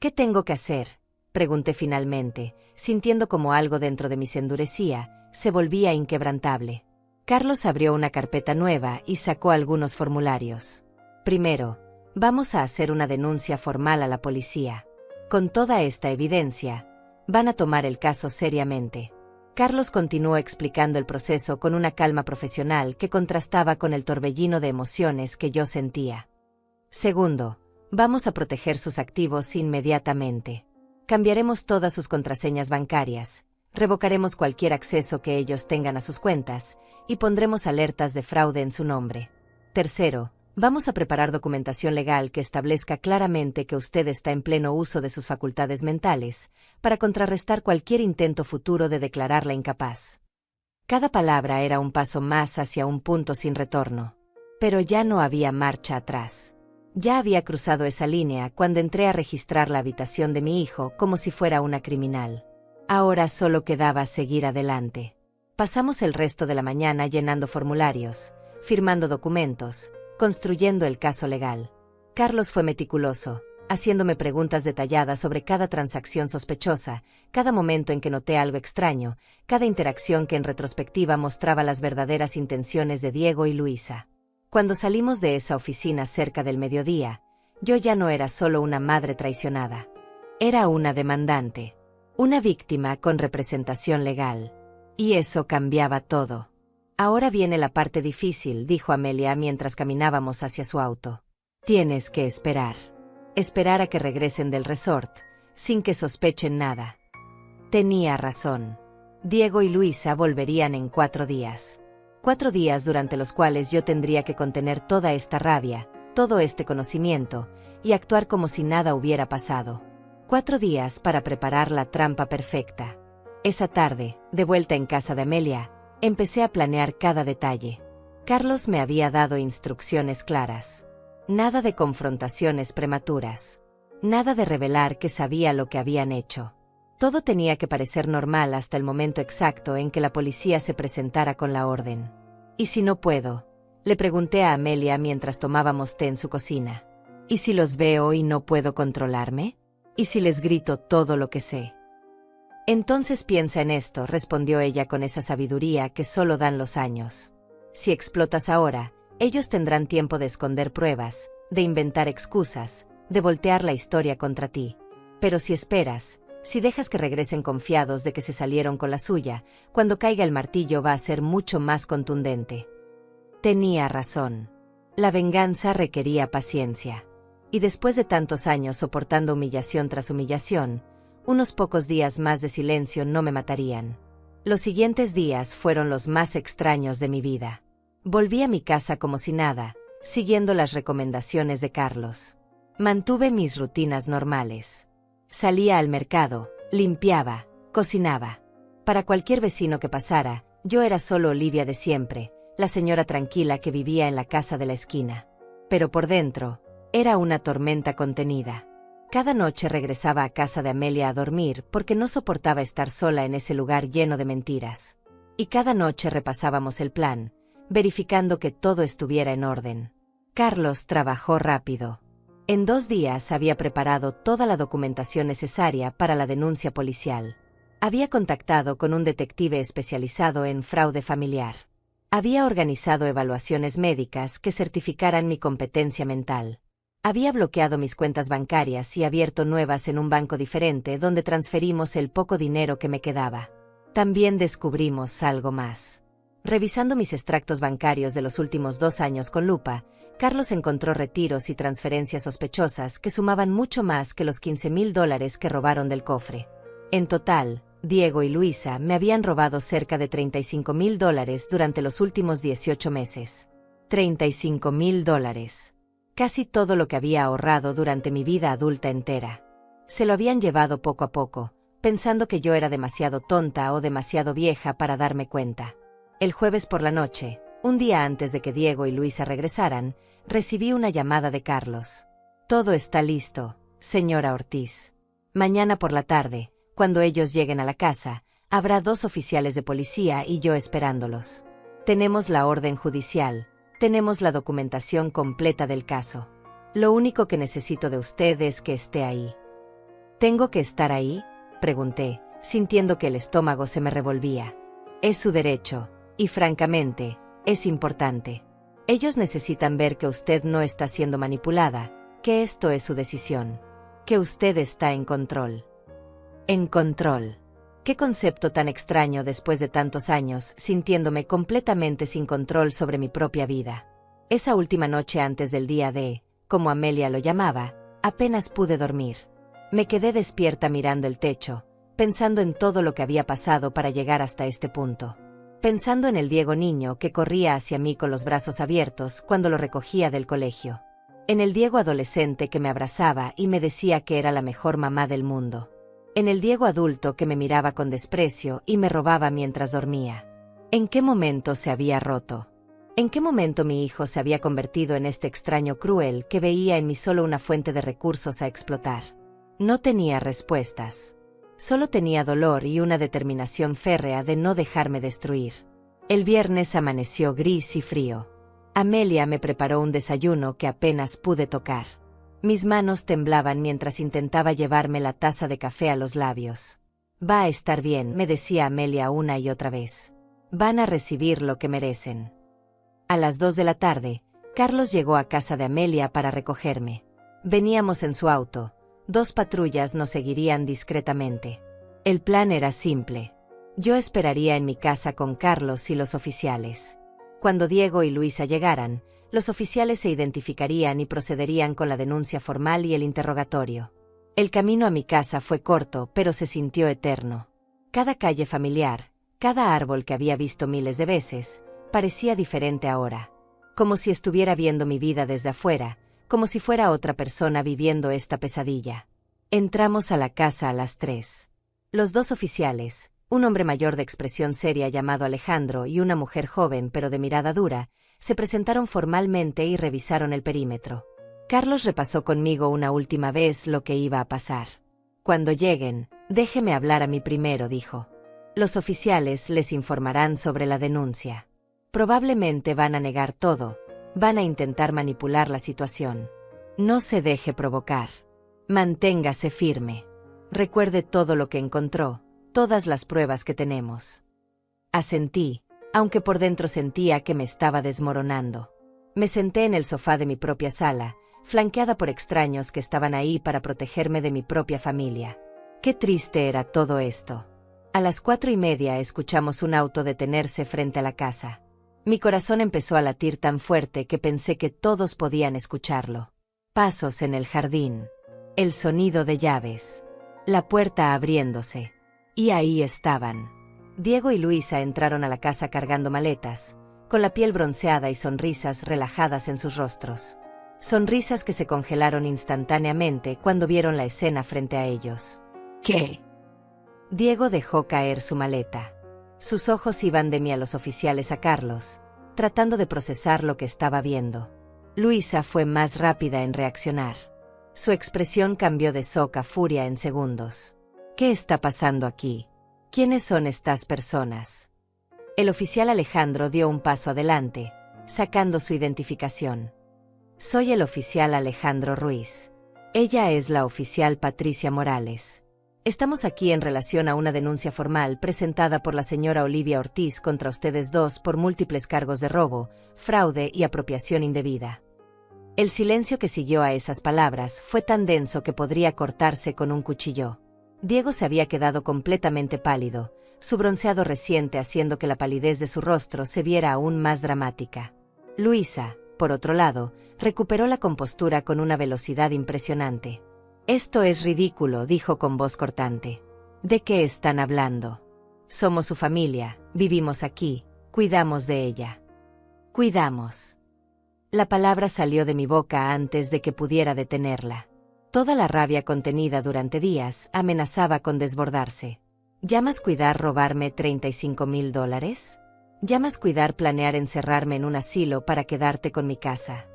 «¿Qué tengo que hacer?», pregunté finalmente, sintiendo como algo dentro de mí se endurecía, se volvía inquebrantable. Carlos abrió una carpeta nueva y sacó algunos formularios. «Primero, vamos a hacer una denuncia formal a la policía. Con toda esta evidencia, van a tomar el caso seriamente». Carlos continuó explicando el proceso con una calma profesional que contrastaba con el torbellino de emociones que yo sentía. «Segundo, vamos a proteger sus activos inmediatamente. Cambiaremos todas sus contraseñas bancarias, revocaremos cualquier acceso que ellos tengan a sus cuentas y pondremos alertas de fraude en su nombre. Tercero, vamos a preparar documentación legal que establezca claramente que usted está en pleno uso de sus facultades mentales, para contrarrestar cualquier intento futuro de declararla incapaz». Cada palabra era un paso más hacia un punto sin retorno. Pero ya no había marcha atrás. Ya había cruzado esa línea cuando entré a registrar la habitación de mi hijo como si fuera una criminal. Ahora solo quedaba seguir adelante. Pasamos el resto de la mañana llenando formularios, firmando documentos, construyendo el caso legal. Carlos fue meticuloso, haciéndome preguntas detalladas sobre cada transacción sospechosa, cada momento en que noté algo extraño, cada interacción que en retrospectiva mostraba las verdaderas intenciones de Diego y Luisa. Cuando salimos de esa oficina cerca del mediodía, yo ya no era solo una madre traicionada. Era una demandante, una víctima con representación legal. Y eso cambiaba todo. Ahora viene la parte difícil, dijo Amelia mientras caminábamos hacia su auto. Tienes que esperar. Esperar a que regresen del resort, sin que sospechen nada. Tenía razón. Diego y Luisa volverían en 4 días. 4 días durante los cuales yo tendría que contener toda esta rabia, todo este conocimiento, y actuar como si nada hubiera pasado. 4 días para preparar la trampa perfecta. Esa tarde, de vuelta en casa de Amelia, empecé a planear cada detalle. Carlos me había dado instrucciones claras. Nada de confrontaciones prematuras. Nada de revelar que sabía lo que habían hecho. Todo tenía que parecer normal hasta el momento exacto en que la policía se presentara con la orden. ¿Y si no puedo? Le pregunté a Amelia mientras tomábamos té en su cocina. ¿Y si los veo y no puedo controlarme? ¿Y si les grito todo lo que sé? Entonces piensa en esto, respondió ella con esa sabiduría que solo dan los años. Si explotas ahora, ellos tendrán tiempo de esconder pruebas, de inventar excusas, de voltear la historia contra ti. Pero si esperas, si dejas que regresen confiados de que se salieron con la suya, cuando caiga el martillo va a ser mucho más contundente. Tenía razón. La venganza requería paciencia. Y después de tantos años soportando humillación tras humillación, unos pocos días más de silencio no me matarían. Los siguientes días fueron los más extraños de mi vida. Volví a mi casa como si nada, siguiendo las recomendaciones de Carlos. Mantuve mis rutinas normales. Salía al mercado, limpiaba, cocinaba. Para cualquier vecino que pasara, yo era solo Olivia de siempre, la señora tranquila que vivía en la casa de la esquina. Pero por dentro, era una tormenta contenida. Cada noche regresaba a casa de Amelia a dormir porque no soportaba estar sola en ese lugar lleno de mentiras. Y cada noche repasábamos el plan, verificando que todo estuviera en orden. Carlos trabajó rápido. En 2 días había preparado toda la documentación necesaria para la denuncia policial. Había contactado con un detective especializado en fraude familiar. Había organizado evaluaciones médicas que certificaran mi competencia mental. Había bloqueado mis cuentas bancarias y abierto nuevas en un banco diferente donde transferimos el poco dinero que me quedaba. También descubrimos algo más. Revisando mis extractos bancarios de los últimos 2 años con lupa, Carlos encontró retiros y transferencias sospechosas que sumaban mucho más que los $15,000 que robaron del cofre. En total, Diego y Luisa me habían robado cerca de $35,000 durante los últimos 18 meses. $35,000. Casi todo lo que había ahorrado durante mi vida adulta entera. Se lo habían llevado poco a poco, pensando que yo era demasiado tonta o demasiado vieja para darme cuenta. El jueves por la noche, un día antes de que Diego y Luisa regresaran, recibí una llamada de Carlos. Todo está listo, señora Ortiz. Mañana por la tarde, cuando ellos lleguen a la casa, habrá 2 oficiales de policía y yo esperándolos. Tenemos la orden judicial. Tenemos la documentación completa del caso. Lo único que necesito de usted es que esté ahí. ¿Tengo que estar ahí?, pregunté, sintiendo que el estómago se me revolvía. Es su derecho, y francamente, es importante. Ellos necesitan ver que usted no está siendo manipulada, que esto es su decisión, que usted está en control. En control. Qué concepto tan extraño después de tantos años, sintiéndome completamente sin control sobre mi propia vida. Esa última noche antes del día D, como Amelia lo llamaba, apenas pude dormir. Me quedé despierta mirando el techo, pensando en todo lo que había pasado para llegar hasta este punto. Pensando en el Diego niño que corría hacia mí con los brazos abiertos cuando lo recogía del colegio. En el Diego adolescente que me abrazaba y me decía que era la mejor mamá del mundo. En el Diego adulto que me miraba con desprecio y me robaba mientras dormía. ¿En qué momento se había roto? ¿En qué momento mi hijo se había convertido en este extraño cruel que veía en mí solo una fuente de recursos a explotar? No tenía respuestas. Solo tenía dolor y una determinación férrea de no dejarme destruir. El viernes amaneció gris y frío. Amelia me preparó un desayuno que apenas pude tocar. Mis manos temblaban mientras intentaba llevarme la taza de café a los labios. Va a estar bien, me decía Amelia una y otra vez. Van a recibir lo que merecen. A las 2 de la tarde, Carlos llegó a casa de Amelia para recogerme. Veníamos en su auto. 2 patrullas nos seguirían discretamente. El plan era simple. Yo esperaría en mi casa con Carlos y los oficiales. Cuando Diego y Luisa llegaran, los oficiales se identificarían y procederían con la denuncia formal y el interrogatorio. El camino a mi casa fue corto, pero se sintió eterno. Cada calle familiar, cada árbol que había visto miles de veces, parecía diferente ahora. Como si estuviera viendo mi vida desde afuera, como si fuera otra persona viviendo esta pesadilla. Entramos a la casa a las 3. Los 2 oficiales, un hombre mayor de expresión seria llamado Alejandro y una mujer joven pero de mirada dura, se presentaron formalmente y revisaron el perímetro. Carlos repasó conmigo una última vez lo que iba a pasar. Cuando lleguen, déjeme hablar a mí primero, dijo. Los oficiales les informarán sobre la denuncia. Probablemente van a negar todo, van a intentar manipular la situación. No se deje provocar. Manténgase firme. Recuerde todo lo que encontró, todas las pruebas que tenemos. Asentí, aunque por dentro sentía que me estaba desmoronando. Me senté en el sofá de mi propia sala, flanqueada por extraños que estaban ahí para protegerme de mi propia familia. Qué triste era todo esto. A las 4:30 escuchamos un auto detenerse frente a la casa. Mi corazón empezó a latir tan fuerte que pensé que todos podían escucharlo. Pasos en el jardín. El sonido de llaves. La puerta abriéndose. Y ahí estaban. Diego y Luisa entraron a la casa cargando maletas, con la piel bronceada y sonrisas relajadas en sus rostros. Sonrisas que se congelaron instantáneamente cuando vieron la escena frente a ellos. ¿Qué? Diego dejó caer su maleta. Sus ojos iban de mí a los oficiales a Carlos, tratando de procesar lo que estaba viendo. Luisa fue más rápida en reaccionar. Su expresión cambió de shock a furia en segundos. ¿Qué está pasando aquí? ¿Quiénes son estas personas? El oficial Alejandro dio un paso adelante, sacando su identificación. Soy el oficial Alejandro Ruiz. Ella es la oficial Patricia Morales. Estamos aquí en relación a una denuncia formal presentada por la señora Olivia Ortiz contra ustedes dos por múltiples cargos de robo, fraude y apropiación indebida. El silencio que siguió a esas palabras fue tan denso que podría cortarse con un cuchillo. Diego se había quedado completamente pálido, su bronceado reciente haciendo que la palidez de su rostro se viera aún más dramática. Luisa, por otro lado, recuperó la compostura con una velocidad impresionante. «Esto es ridículo», dijo con voz cortante. «¿De qué están hablando? Somos su familia, vivimos aquí, cuidamos de ella». «Cuidamos». La palabra salió de mi boca antes de que pudiera detenerla. Toda la rabia contenida durante días amenazaba con desbordarse. ¿Llamas cuidar robarme $35,000? ¿Llamas cuidar planear encerrarme en un asilo para quedarte con mi casa?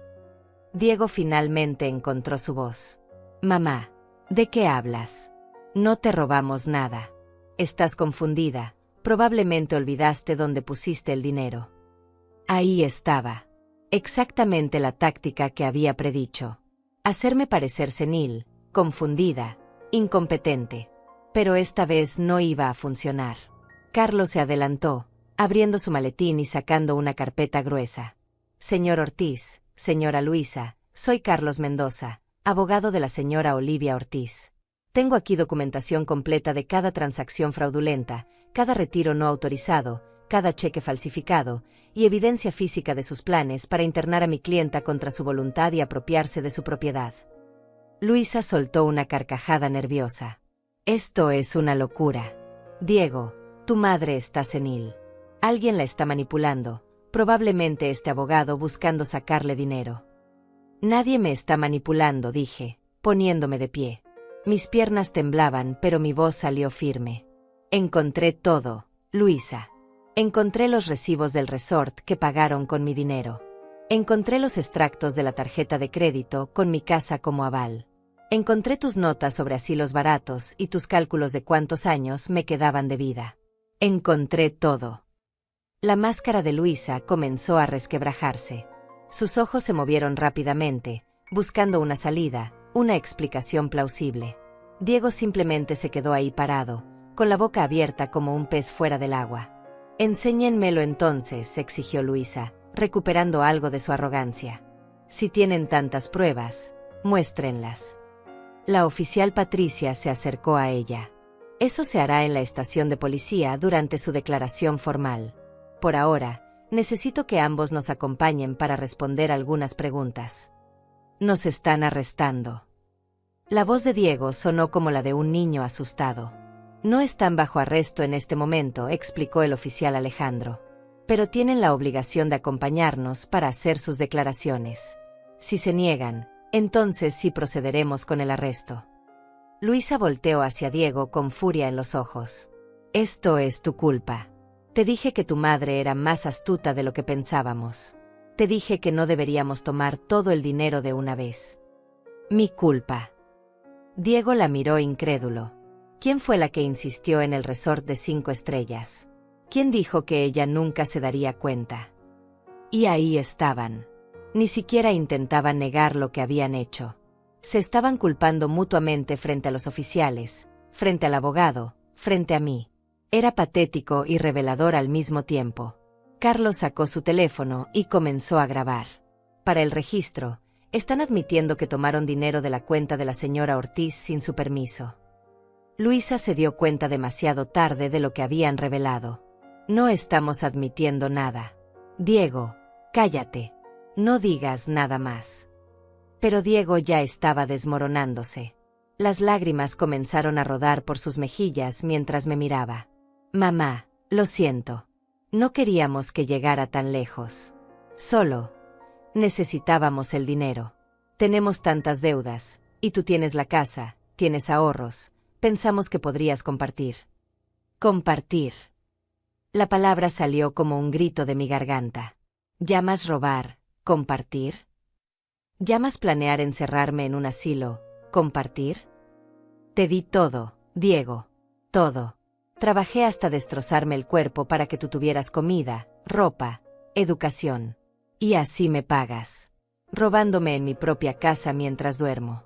Diego finalmente encontró su voz. «Mamá, ¿de qué hablas? No te robamos nada. Estás confundida, probablemente olvidaste dónde pusiste el dinero». Ahí estaba. Exactamente la táctica que había predicho. Hacerme parecer senil, confundida, incompetente. Pero esta vez no iba a funcionar. Carlos se adelantó, abriendo su maletín y sacando una carpeta gruesa. «Señor Ortiz, señora Luisa, soy Carlos Mendoza, abogado de la señora Olivia Ortiz. Tengo aquí documentación completa de cada transacción fraudulenta, cada retiro no autorizado, cada cheque falsificado, y evidencia física de sus planes para internar a mi clienta contra su voluntad y apropiarse de su propiedad». Luisa soltó una carcajada nerviosa. «Esto es una locura. Diego, tu madre está senil. Alguien la está manipulando, probablemente este abogado buscando sacarle dinero». «Nadie me está manipulando», dije, poniéndome de pie. Mis piernas temblaban, pero mi voz salió firme. «Encontré todo, Luisa. Encontré los recibos del resort que pagaron con mi dinero. Encontré los extractos de la tarjeta de crédito con mi casa como aval. Encontré tus notas sobre asilos baratos y tus cálculos de cuántos años me quedaban de vida. Encontré todo». La máscara de Luisa comenzó a resquebrajarse. Sus ojos se movieron rápidamente, buscando una salida, una explicación plausible. Diego simplemente se quedó ahí parado, con la boca abierta como un pez fuera del agua. Enséñenmelo entonces, exigió Luisa, recuperando algo de su arrogancia. Si tienen tantas pruebas, muéstrenlas. La oficial Patricia se acercó a ella. Eso se hará en la estación de policía durante su declaración formal. Por ahora, necesito que ambos nos acompañen para responder algunas preguntas. Nos están arrestando. La voz de Diego sonó como la de un niño asustado. No están bajo arresto en este momento, explicó el oficial Alejandro. Pero tienen la obligación de acompañarnos para hacer sus declaraciones. Si se niegan, entonces sí procederemos con el arresto. Luisa volteó hacia Diego con furia en los ojos. Esto es tu culpa. Te dije que tu madre era más astuta de lo que pensábamos. Te dije que no deberíamos tomar todo el dinero de una vez. Mi culpa. Diego la miró incrédulo. ¿Quién fue la que insistió en el resort de 5 estrellas? ¿Quién dijo que ella nunca se daría cuenta? Y ahí estaban. Ni siquiera intentaban negar lo que habían hecho. Se estaban culpando mutuamente frente a los oficiales, frente al abogado, frente a mí. Era patético y revelador al mismo tiempo. Carlos sacó su teléfono y comenzó a grabar. Para el registro, están admitiendo que tomaron dinero de la cuenta de la señora Ortiz sin su permiso. Luisa se dio cuenta demasiado tarde de lo que habían revelado. No estamos admitiendo nada. Diego, cállate. No digas nada más. Pero Diego ya estaba desmoronándose. Las lágrimas comenzaron a rodar por sus mejillas mientras me miraba. Mamá, lo siento. No queríamos que llegara tan lejos. Solo necesitábamos el dinero. Tenemos tantas deudas, y tú tienes la casa, tienes ahorros. Pensamos que podrías compartir. Compartir. La palabra salió como un grito de mi garganta. ¿Llamas robar, compartir? ¿Llamas planear encerrarme en un asilo, compartir? Te di todo, Diego. Todo. Trabajé hasta destrozarme el cuerpo para que tú tuvieras comida, ropa, educación. Y así me pagas. Robándome en mi propia casa mientras duermo.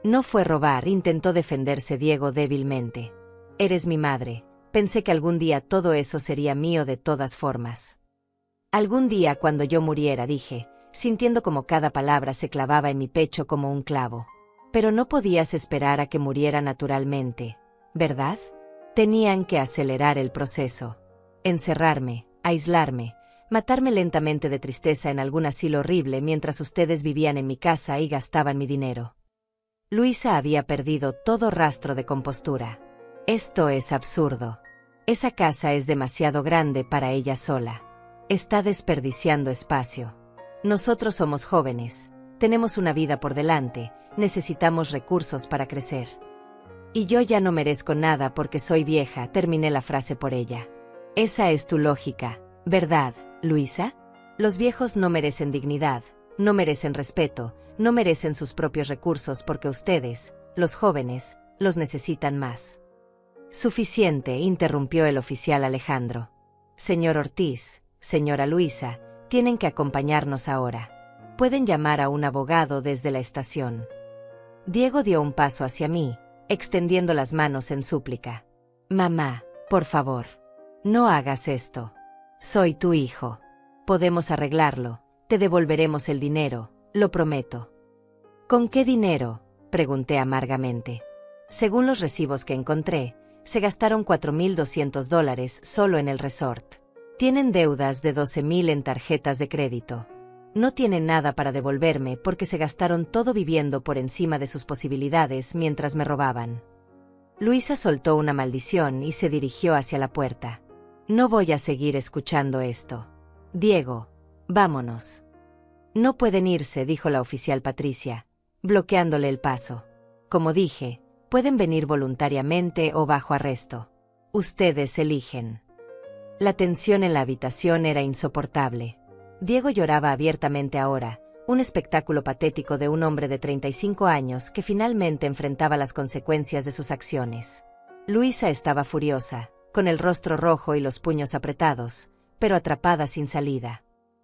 No fue robar, intentó defenderse Diego débilmente. Eres mi madre. Pensé que algún día todo eso sería mío de todas formas. Algún día cuando yo muriera, dije, sintiendo como cada palabra se clavaba en mi pecho como un clavo. Pero no podías esperar a que muriera naturalmente, ¿verdad? Tenían que acelerar el proceso. Encerrarme, aislarme, matarme lentamente de tristeza en algún asilo horrible mientras ustedes vivían en mi casa y gastaban mi dinero. Luisa había perdido todo rastro de compostura. Esto es absurdo. Esa casa es demasiado grande para ella sola. Está desperdiciando espacio. Nosotros somos jóvenes, tenemos una vida por delante, necesitamos recursos para crecer. Y yo ya no merezco nada porque soy vieja, terminé la frase por ella. Esa es tu lógica, ¿verdad, Luisa? Los viejos no merecen dignidad, no merecen respeto, no merecen sus propios recursos porque ustedes, los jóvenes, los necesitan más. Suficiente, interrumpió el oficial Alejandro. Señor Ortiz, señora Luisa, tienen que acompañarnos ahora. Pueden llamar a un abogado desde la estación. Diego dio un paso hacia mí, extendiendo las manos en súplica. Mamá, por favor, no hagas esto. Soy tu hijo. Podemos arreglarlo, te devolveremos el dinero, lo prometo. ¿Con qué dinero?, pregunté amargamente. Según los recibos que encontré, se gastaron $4,200 solo en el resort. Tienen deudas de $12,000 en tarjetas de crédito. No tienen nada para devolverme porque se gastaron todo viviendo por encima de sus posibilidades mientras me robaban. Luisa soltó una maldición y se dirigió hacia la puerta. No voy a seguir escuchando esto. Diego, vámonos. No pueden irse, dijo la oficial Patricia, bloqueándole el paso. Como dije, pueden venir voluntariamente o bajo arresto. Ustedes eligen. La tensión en la habitación era insoportable. Diego lloraba abiertamente ahora, un espectáculo patético de un hombre de 35 años que finalmente enfrentaba las consecuencias de sus acciones. Luisa estaba furiosa, con el rostro rojo y los puños apretados, pero atrapada sin salida.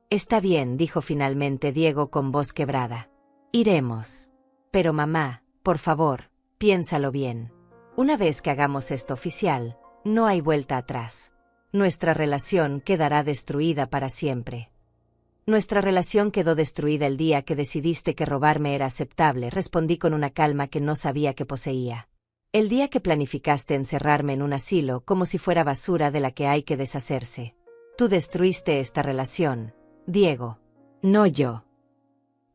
Está bien, dijo finalmente Diego con voz quebrada. Iremos. Pero mamá, por favor, piénsalo bien. Una vez que hagamos esto oficial, no hay vuelta atrás. Nuestra relación quedará destruida para siempre. Nuestra relación quedó destruida el día que decidiste que robarme era aceptable, respondí con una calma que no sabía que poseía. El día que planificaste encerrarme en un asilo como si fuera basura de la que hay que deshacerse. Tú destruiste esta relación, Diego. No yo.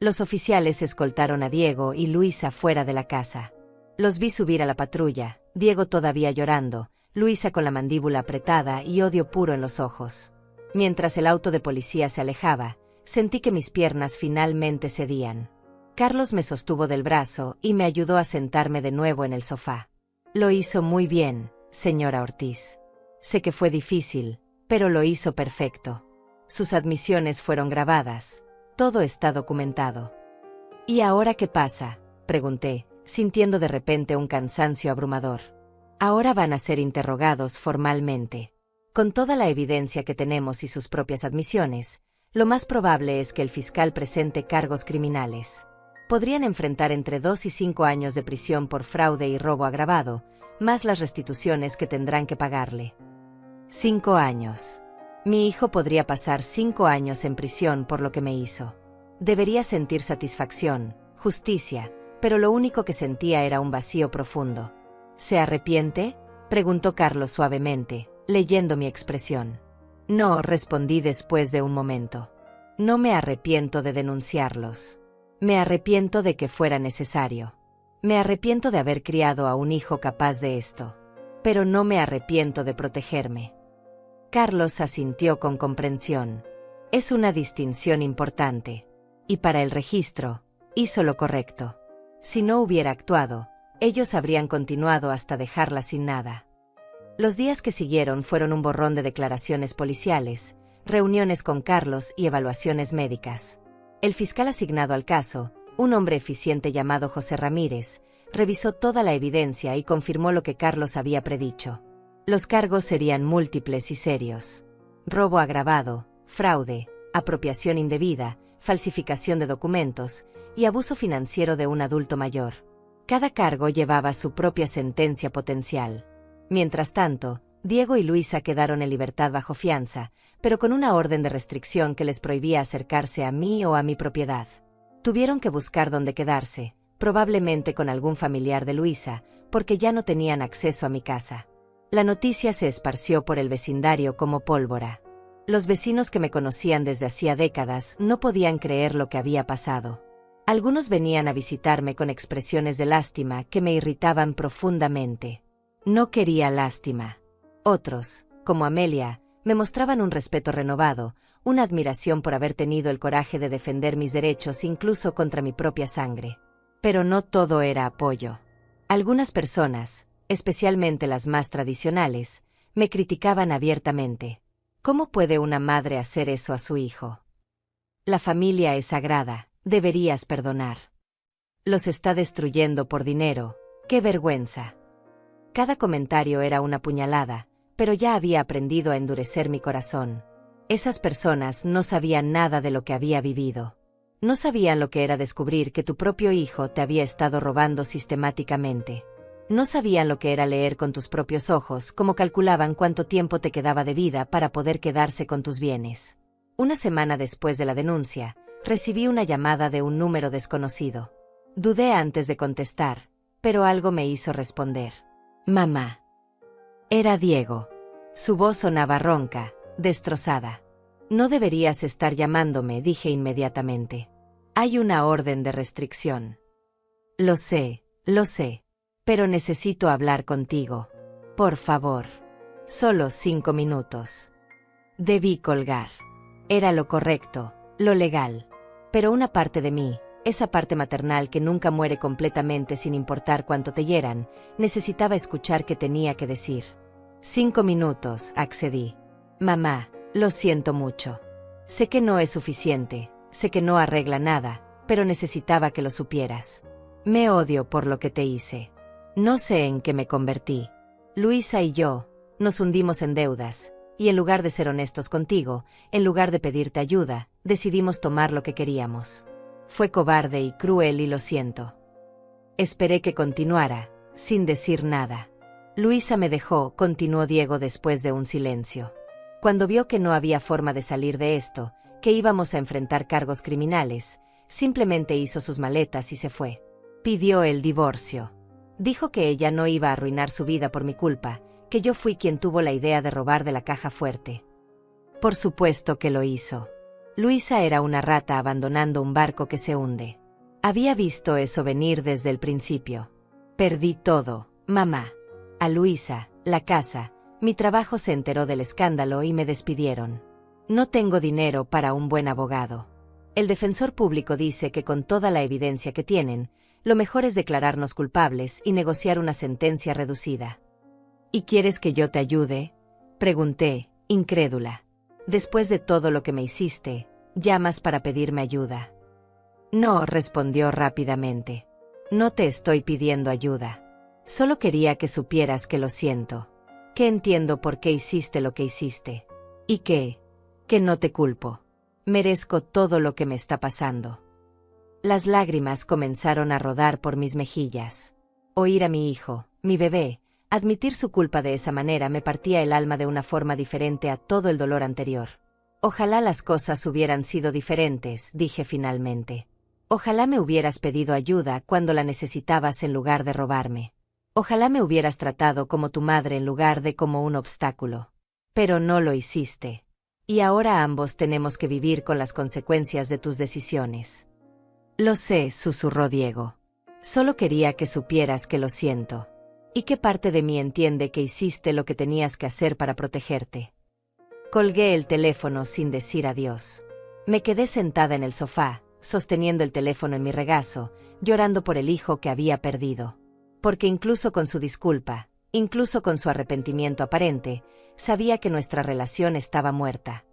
Los oficiales escoltaron a Diego y Luisa fuera de la casa. Los vi subir a la patrulla, Diego todavía llorando, Luisa con la mandíbula apretada y odio puro en los ojos. Mientras el auto de policía se alejaba, sentí que mis piernas finalmente cedían. Carlos me sostuvo del brazo y me ayudó a sentarme de nuevo en el sofá. Lo hizo muy bien, señora Ortiz. Sé que fue difícil, pero lo hizo perfecto. Sus admisiones fueron grabadas. Todo está documentado. ¿Y ahora qué pasa?, pregunté, sintiendo de repente un cansancio abrumador. Ahora van a ser interrogados formalmente. Con toda la evidencia que tenemos y sus propias admisiones, lo más probable es que el fiscal presente cargos criminales. Podrían enfrentar entre 2 y 5 años de prisión por fraude y robo agravado, más las restituciones que tendrán que pagarle. 5 años. Mi hijo podría pasar 5 años en prisión por lo que me hizo. Debería sentir satisfacción, justicia, pero lo único que sentía era un vacío profundo. ¿Se arrepiente?, preguntó Carlos suavemente, leyendo mi expresión. No, respondí después de un momento. No me arrepiento de denunciarlos. Me arrepiento de que fuera necesario. Me arrepiento de haber criado a un hijo capaz de esto. Pero no me arrepiento de protegerme. Carlos asintió con comprensión. Es una distinción importante. Y para el registro, hizo lo correcto. Si no hubiera actuado, ellos habrían continuado hasta dejarla sin nada. Los días que siguieron fueron un borrón de declaraciones policiales, reuniones con Carlos y evaluaciones médicas. El fiscal asignado al caso, un hombre eficiente llamado José Ramírez, revisó toda la evidencia y confirmó lo que Carlos había predicho. Los cargos serían múltiples y serios. Robo agravado, fraude, apropiación indebida, falsificación de documentos y abuso financiero de un adulto mayor. Cada cargo llevaba su propia sentencia potencial. Mientras tanto, Diego y Luisa quedaron en libertad bajo fianza, pero con una orden de restricción que les prohibía acercarse a mí o a mi propiedad. Tuvieron que buscar dónde quedarse, probablemente con algún familiar de Luisa, porque ya no tenían acceso a mi casa. La noticia se esparció por el vecindario como pólvora. Los vecinos que me conocían desde hacía décadas no podían creer lo que había pasado. Algunos venían a visitarme con expresiones de lástima que me irritaban profundamente. No quería lástima. Otros, como Amelia, me mostraban un respeto renovado, una admiración por haber tenido el coraje de defender mis derechos incluso contra mi propia sangre. Pero no todo era apoyo. Algunas personas, especialmente las más tradicionales, me criticaban abiertamente. ¿Cómo puede una madre hacer eso a su hijo? La familia es sagrada, deberías perdonar. Los está destruyendo por dinero, ¡qué vergüenza! Cada comentario era una puñalada, pero ya había aprendido a endurecer mi corazón. Esas personas no sabían nada de lo que había vivido. No sabían lo que era descubrir que tu propio hijo te había estado robando sistemáticamente. No sabían lo que era leer con tus propios ojos cómo calculaban cuánto tiempo te quedaba de vida para poder quedarse con tus bienes. Una semana después de la denuncia, recibí una llamada de un número desconocido. Dudé antes de contestar, pero algo me hizo responder. Mamá. Era Diego. Su voz sonaba ronca, destrozada. No deberías estar llamándome, dije inmediatamente. Hay una orden de restricción. Lo sé, pero necesito hablar contigo. Por favor. Solo 5 minutos. Debí colgar. Era lo correcto, lo legal. Pero una parte de mí, esa parte maternal que nunca muere completamente sin importar cuánto te hieran, necesitaba escuchar qué tenía que decir. 5 minutos, accedí. Mamá, lo siento mucho. Sé que no es suficiente, sé que no arregla nada, pero necesitaba que lo supieras. Me odio por lo que te hice. No sé en qué me convertí. Luisa y yo, nos hundimos en deudas, y en lugar de ser honestos contigo, en lugar de pedirte ayuda, decidimos tomar lo que queríamos. Fue cobarde y cruel y lo siento. Esperé que continuara, sin decir nada. Luisa me dejó, continuó Diego después de un silencio. Cuando vio que no había forma de salir de esto, que íbamos a enfrentar cargos criminales, simplemente hizo sus maletas y se fue. Pidió el divorcio. Dijo que ella no iba a arruinar su vida por mi culpa, que yo fui quien tuvo la idea de robar de la caja fuerte. Por supuesto que lo hizo. Luisa era una rata abandonando un barco que se hunde. Había visto eso venir desde el principio. Perdí todo, mamá. A Luisa, la casa, mi trabajo se enteró del escándalo y me despidieron. No tengo dinero para un buen abogado. El defensor público dice que con toda la evidencia que tienen, lo mejor es declararnos culpables y negociar una sentencia reducida. ¿Y quieres que yo te ayude?, pregunté, incrédula. Después de todo lo que me hiciste, ¿llamas para pedirme ayuda? No, respondió rápidamente. No te estoy pidiendo ayuda. Solo quería que supieras que lo siento. Que entiendo por qué hiciste lo que hiciste. Y que no te culpo. Merezco todo lo que me está pasando. Las lágrimas comenzaron a rodar por mis mejillas. Oír a mi hijo, mi bebé, admitir su culpa de esa manera me partía el alma de una forma diferente a todo el dolor anterior. Ojalá las cosas hubieran sido diferentes, dije finalmente. Ojalá me hubieras pedido ayuda cuando la necesitabas en lugar de robarme. Ojalá me hubieras tratado como tu madre en lugar de como un obstáculo. Pero no lo hiciste. Y ahora ambos tenemos que vivir con las consecuencias de tus decisiones. Lo sé, susurró Diego. Solo quería que supieras que lo siento. ¿Y qué parte de mí entiende que hiciste lo que tenías que hacer para protegerte? Colgué el teléfono sin decir adiós. Me quedé sentada en el sofá, sosteniendo el teléfono en mi regazo, llorando por el hijo que había perdido. Porque incluso con su disculpa, incluso con su arrepentimiento aparente, sabía que nuestra relación estaba muerta.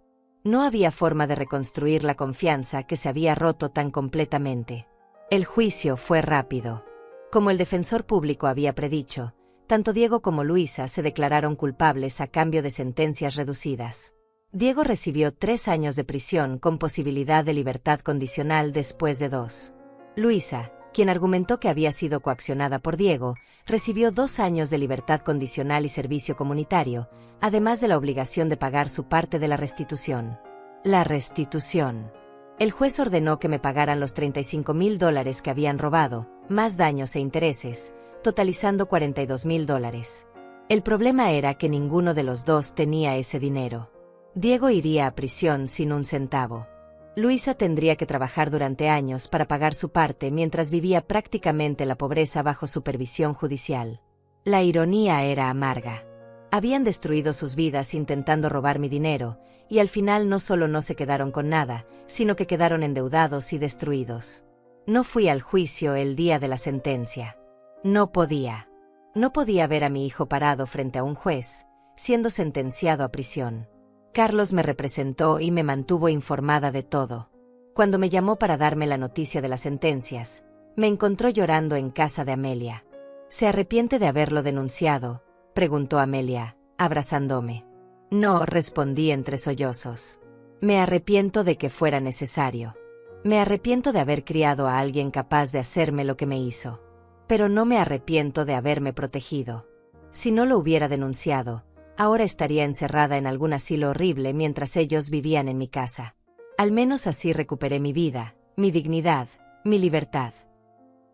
No había forma de reconstruir la confianza que se había roto tan completamente. El juicio fue rápido. Como el defensor público había predicho, tanto Diego como Luisa se declararon culpables a cambio de sentencias reducidas. Diego recibió 3 años de prisión con posibilidad de libertad condicional después de 2. Luisa, quien argumentó que había sido coaccionada por Diego, recibió 2 años de libertad condicional y servicio comunitario, además de la obligación de pagar su parte de la restitución. La restitución. El juez ordenó que me pagaran los $35,000 que habían robado, más daños e intereses, totalizando $42,000. El problema era que ninguno de los dos tenía ese dinero. Diego iría a prisión sin un centavo. Luisa tendría que trabajar durante años para pagar su parte mientras vivía prácticamente la pobreza bajo supervisión judicial. La ironía era amarga. Habían destruido sus vidas intentando robar mi dinero, y al final no solo no se quedaron con nada, sino que quedaron endeudados y destruidos. No fui al juicio el día de la sentencia. No podía. No podía ver a mi hijo parado frente a un juez, siendo sentenciado a prisión. Carlos me representó y me mantuvo informada de todo. Cuando me llamó para darme la noticia de las sentencias, me encontró llorando en casa de Amelia. ¿Se arrepiente de haberlo denunciado?, preguntó Amelia, abrazándome. No, respondí entre sollozos. Me arrepiento de que fuera necesario. Me arrepiento de haber criado a alguien capaz de hacerme lo que me hizo. Pero no me arrepiento de haberme protegido. Si no lo hubiera denunciado, ahora estaría encerrada en algún asilo horrible mientras ellos vivían en mi casa. Al menos así recuperé mi vida, mi dignidad, mi libertad.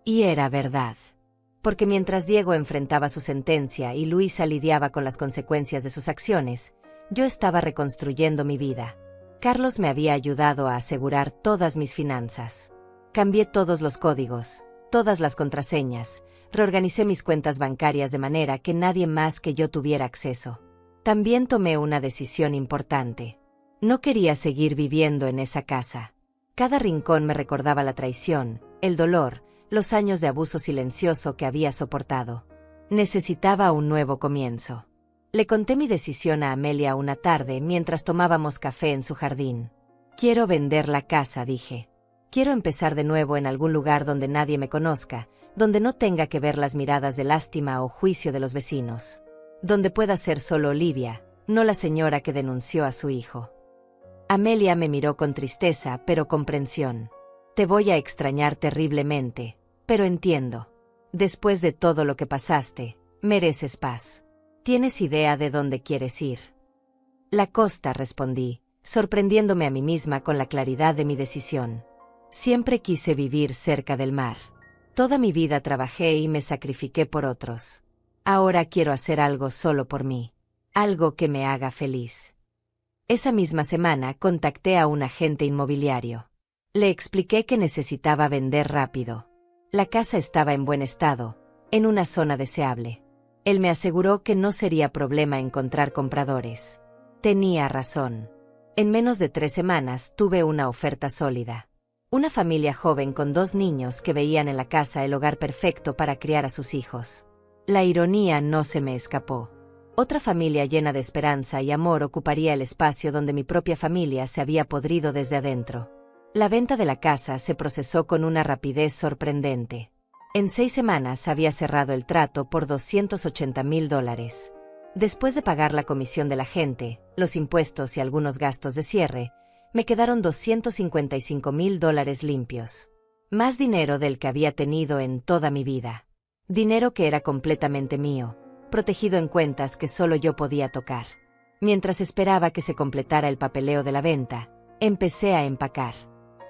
Y era verdad. Porque mientras Diego enfrentaba su sentencia y Luisa lidiaba con las consecuencias de sus acciones, yo estaba reconstruyendo mi vida. Carlos me había ayudado a asegurar todas mis finanzas. Cambié todos los códigos, todas las contraseñas, reorganicé mis cuentas bancarias de manera que nadie más que yo tuviera acceso. También tomé una decisión importante. No quería seguir viviendo en esa casa. Cada rincón me recordaba la traición, el dolor, los años de abuso silencioso que había soportado. Necesitaba un nuevo comienzo. Le conté mi decisión a Amelia una tarde mientras tomábamos café en su jardín. Quiero vender la casa, dije. Quiero empezar de nuevo en algún lugar donde nadie me conozca, donde no tenga que ver las miradas de lástima o juicio de los vecinos. Donde pueda ser solo Olivia, no la señora que denunció a su hijo. Amelia me miró con tristeza pero comprensión. Te voy a extrañar terriblemente, pero entiendo. Después de todo lo que pasaste, mereces paz. ¿Tienes idea de dónde quieres ir? La costa, respondí, sorprendiéndome a mí misma con la claridad de mi decisión. Siempre quise vivir cerca del mar. Toda mi vida trabajé y me sacrifiqué por otros. Ahora quiero hacer algo solo por mí. Algo que me haga feliz. Esa misma semana contacté a un agente inmobiliario. Le expliqué que necesitaba vender rápido. La casa estaba en buen estado, en una zona deseable. Él me aseguró que no sería problema encontrar compradores. Tenía razón. En menos de 3 semanas tuve una oferta sólida. Una familia joven con 2 niños que veían en la casa el hogar perfecto para criar a sus hijos. La ironía no se me escapó. Otra familia llena de esperanza y amor ocuparía el espacio donde mi propia familia se había podrido desde adentro. La venta de la casa se procesó con una rapidez sorprendente. En 6 semanas había cerrado el trato por $280,000. Después de pagar la comisión del agente, los impuestos y algunos gastos de cierre, me quedaron $255,000 limpios. Más dinero del que había tenido en toda mi vida. Dinero que era completamente mío, protegido en cuentas que solo yo podía tocar. Mientras esperaba que se completara el papeleo de la venta, empecé a empacar.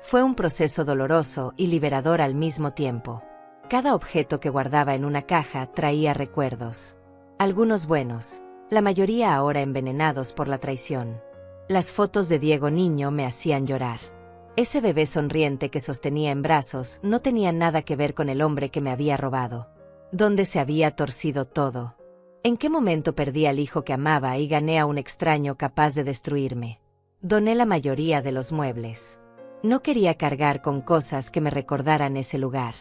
Fue un proceso doloroso y liberador al mismo tiempo. Cada objeto que guardaba en una caja traía recuerdos. Algunos buenos, la mayoría ahora envenenados por la traición. Las fotos de Diego niño me hacían llorar. Ese bebé sonriente que sostenía en brazos no tenía nada que ver con el hombre que me había robado. ¿Dónde se había torcido todo? ¿En qué momento perdí al hijo que amaba y gané a un extraño capaz de destruirme? Doné la mayoría de los muebles. No quería cargar con cosas que me recordaran ese lugar.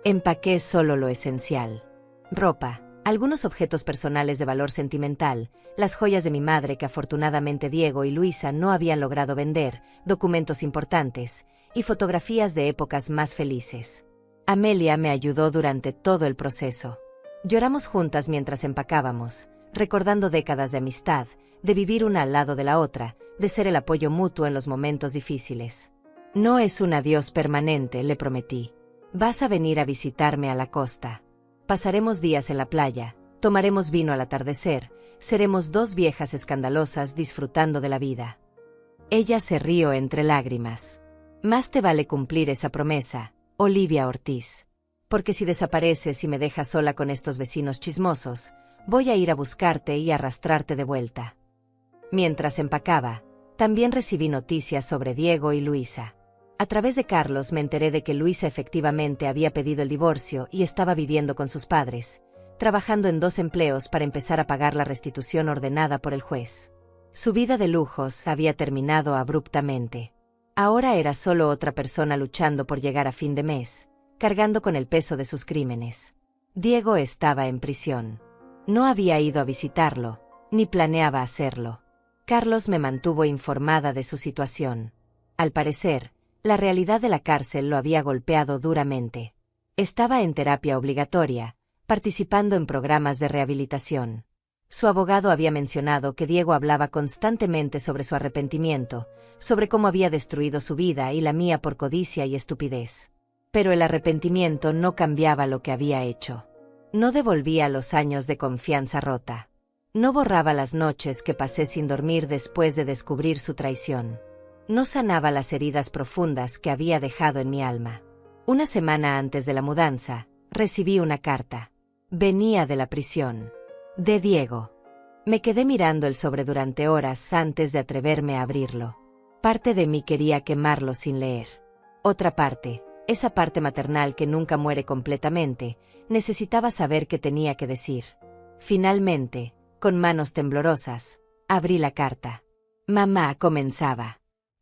Empaqué solo lo esencial. Ropa, algunos objetos personales de valor sentimental, las joyas de mi madre que afortunadamente Diego y Luisa no habían logrado vender, documentos importantes, y fotografías de épocas más felices. Amelia me ayudó durante todo el proceso. Lloramos juntas mientras empacábamos, recordando décadas de amistad, de vivir una al lado de la otra, de ser el apoyo mutuo en los momentos difíciles. No es un adiós permanente, le prometí. Vas a venir a visitarme a la costa. Pasaremos días en la playa, tomaremos vino al atardecer, seremos 2 viejas escandalosas disfrutando de la vida. Ella se rió entre lágrimas. Más te vale cumplir esa promesa, Olivia Ortiz. Porque si desapareces y me dejas sola con estos vecinos chismosos, voy a ir a buscarte y arrastrarte de vuelta. Mientras empacaba, también recibí noticias sobre Diego y Luisa. A través de Carlos me enteré de que Luisa efectivamente había pedido el divorcio y estaba viviendo con sus padres, trabajando en 2 empleos para empezar a pagar la restitución ordenada por el juez. Su vida de lujos había terminado abruptamente. Ahora era solo otra persona luchando por llegar a fin de mes, cargando con el peso de sus crímenes. Diego estaba en prisión. No había ido a visitarlo, ni planeaba hacerlo. Carlos me mantuvo informada de su situación. Al parecer, la realidad de la cárcel lo había golpeado duramente. Estaba en terapia obligatoria, participando en programas de rehabilitación. Su abogado había mencionado que Diego hablaba constantemente sobre su arrepentimiento, sobre cómo había destruido su vida y la mía por codicia y estupidez. Pero el arrepentimiento no cambiaba lo que había hecho. No devolvía los años de confianza rota. No borraba las noches que pasé sin dormir después de descubrir su traición. No sanaba las heridas profundas que había dejado en mi alma. Una semana antes de la mudanza, recibí una carta. Venía de la prisión. De Diego. Me quedé mirando el sobre durante horas antes de atreverme a abrirlo. Parte de mí quería quemarlo sin leer. Otra parte, esa parte maternal que nunca muere completamente, necesitaba saber qué tenía que decir. Finalmente, con manos temblorosas, abrí la carta. Mamá, comenzaba.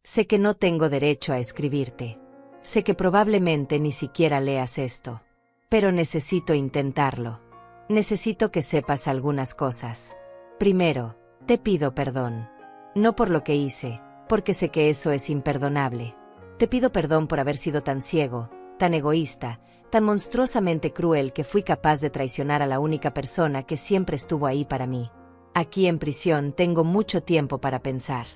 Sé que no tengo derecho a escribirte. Sé que probablemente ni siquiera leas esto. Pero necesito intentarlo. Necesito que sepas algunas cosas. Primero, te pido perdón. No por lo que hice, porque sé que eso es imperdonable. Te pido perdón por haber sido tan ciego, tan egoísta, tan monstruosamente cruel que fui capaz de traicionar a la única persona que siempre estuvo ahí para mí. Aquí en prisión tengo mucho tiempo para pensar.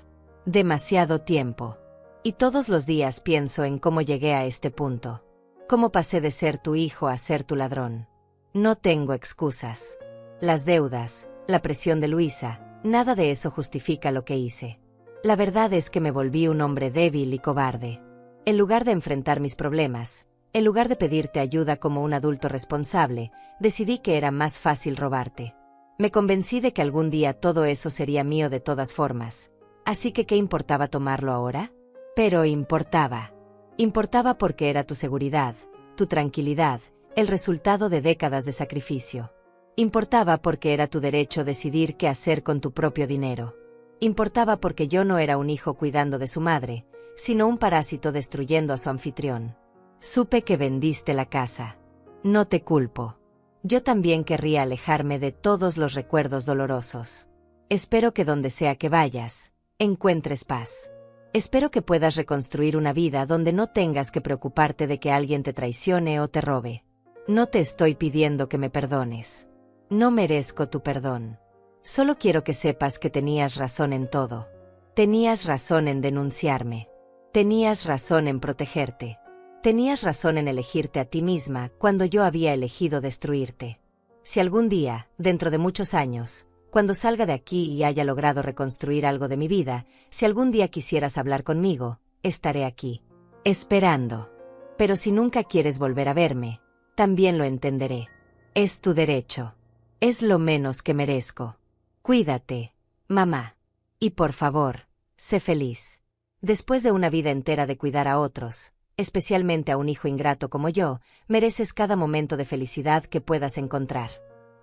Demasiado tiempo. Y todos los días pienso en cómo llegué a este punto. Cómo pasé de ser tu hijo a ser tu ladrón. No tengo excusas. Las deudas, la presión de Luisa, nada de eso justifica lo que hice. La verdad es que me volví un hombre débil y cobarde. En lugar de enfrentar mis problemas, en lugar de pedirte ayuda como un adulto responsable, decidí que era más fácil robarte. Me convencí de que algún día todo eso sería mío de todas formas. Así que ¿qué importaba tomarlo ahora? Pero importaba. Importaba porque era tu seguridad, tu tranquilidad, el resultado de décadas de sacrificio. Importaba porque era tu derecho decidir qué hacer con tu propio dinero. Importaba porque yo no era un hijo cuidando de su madre, sino un parásito destruyendo a su anfitrión. Supe que vendiste la casa. No te culpo. Yo también querría alejarme de todos los recuerdos dolorosos. Espero que donde sea que vayas, encuentres paz. Espero que puedas reconstruir una vida donde no tengas que preocuparte de que alguien te traicione o te robe. No te estoy pidiendo que me perdones. No merezco tu perdón. Solo quiero que sepas que tenías razón en todo. Tenías razón en denunciarme. Tenías razón en protegerte. Tenías razón en elegirte a ti misma cuando yo había elegido destruirte. Si algún día, dentro de muchos años, cuando salga de aquí y haya logrado reconstruir algo de mi vida, si algún día quisieras hablar conmigo, estaré aquí, esperando. Pero si nunca quieres volver a verme, también lo entenderé. Es tu derecho. Es lo menos que merezco. Cuídate, mamá. Y por favor, sé feliz. Después de una vida entera de cuidar a otros, especialmente a un hijo ingrato como yo, mereces cada momento de felicidad que puedas encontrar.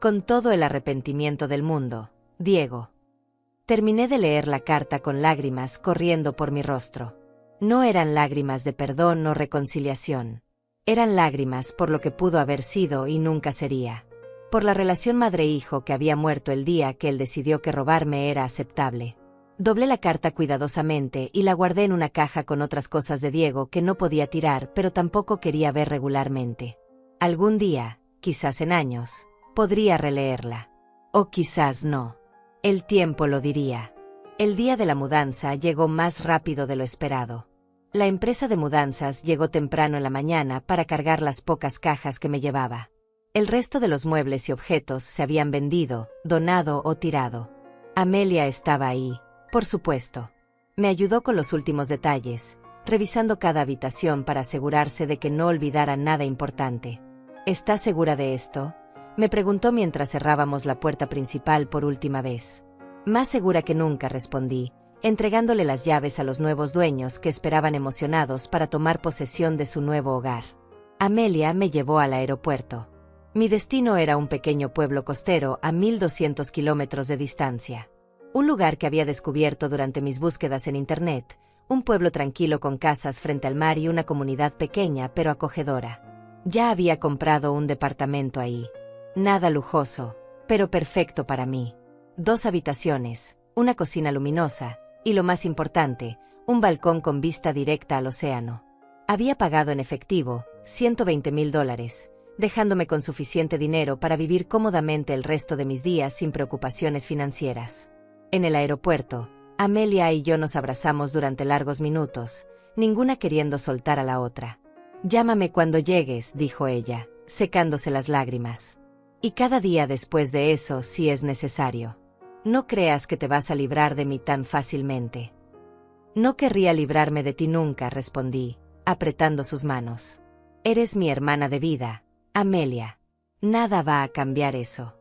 Con todo el arrepentimiento del mundo, Diego. Terminé de leer la carta con lágrimas corriendo por mi rostro. No eran lágrimas de perdón o reconciliación. Eran lágrimas por lo que pudo haber sido y nunca sería. Por la relación madre-hijo que había muerto el día que él decidió que robarme era aceptable. Doblé la carta cuidadosamente y la guardé en una caja con otras cosas de Diego que no podía tirar pero tampoco quería ver regularmente. Algún día, quizás en años, podría releerla. O quizás no. El tiempo lo diría. El día de la mudanza llegó más rápido de lo esperado. La empresa de mudanzas llegó temprano en la mañana para cargar las pocas cajas que me llevaba. El resto de los muebles y objetos se habían vendido, donado o tirado. Amelia estaba ahí, por supuesto. Me ayudó con los últimos detalles, revisando cada habitación para asegurarse de que no olvidara nada importante. ¿Estás segura de esto?, me preguntó mientras cerrábamos la puerta principal por última vez. Más segura que nunca, respondí, entregándole las llaves a los nuevos dueños que esperaban emocionados para tomar posesión de su nuevo hogar. Amelia me llevó al aeropuerto. Mi destino era un pequeño pueblo costero a 1200 kilómetros de distancia. Un lugar que había descubierto durante mis búsquedas en Internet, un pueblo tranquilo con casas frente al mar y una comunidad pequeña pero acogedora. Ya había comprado un departamento ahí. Nada lujoso, pero perfecto para mí. 2 habitaciones, una cocina luminosa, y lo más importante, un balcón con vista directa al océano. Había pagado en efectivo, $120,000, dejándome con suficiente dinero para vivir cómodamente el resto de mis días sin preocupaciones financieras. En el aeropuerto, Amelia y yo nos abrazamos durante largos minutos, ninguna queriendo soltar a la otra. «Llámame cuando llegues», dijo ella, secándose las lágrimas. «Y cada día después de eso si es necesario. No creas que te vas a librar de mí tan fácilmente». «No querría librarme de ti nunca», respondí, apretando sus manos. «Eres mi hermana de vida, Amelia. Nada va a cambiar eso».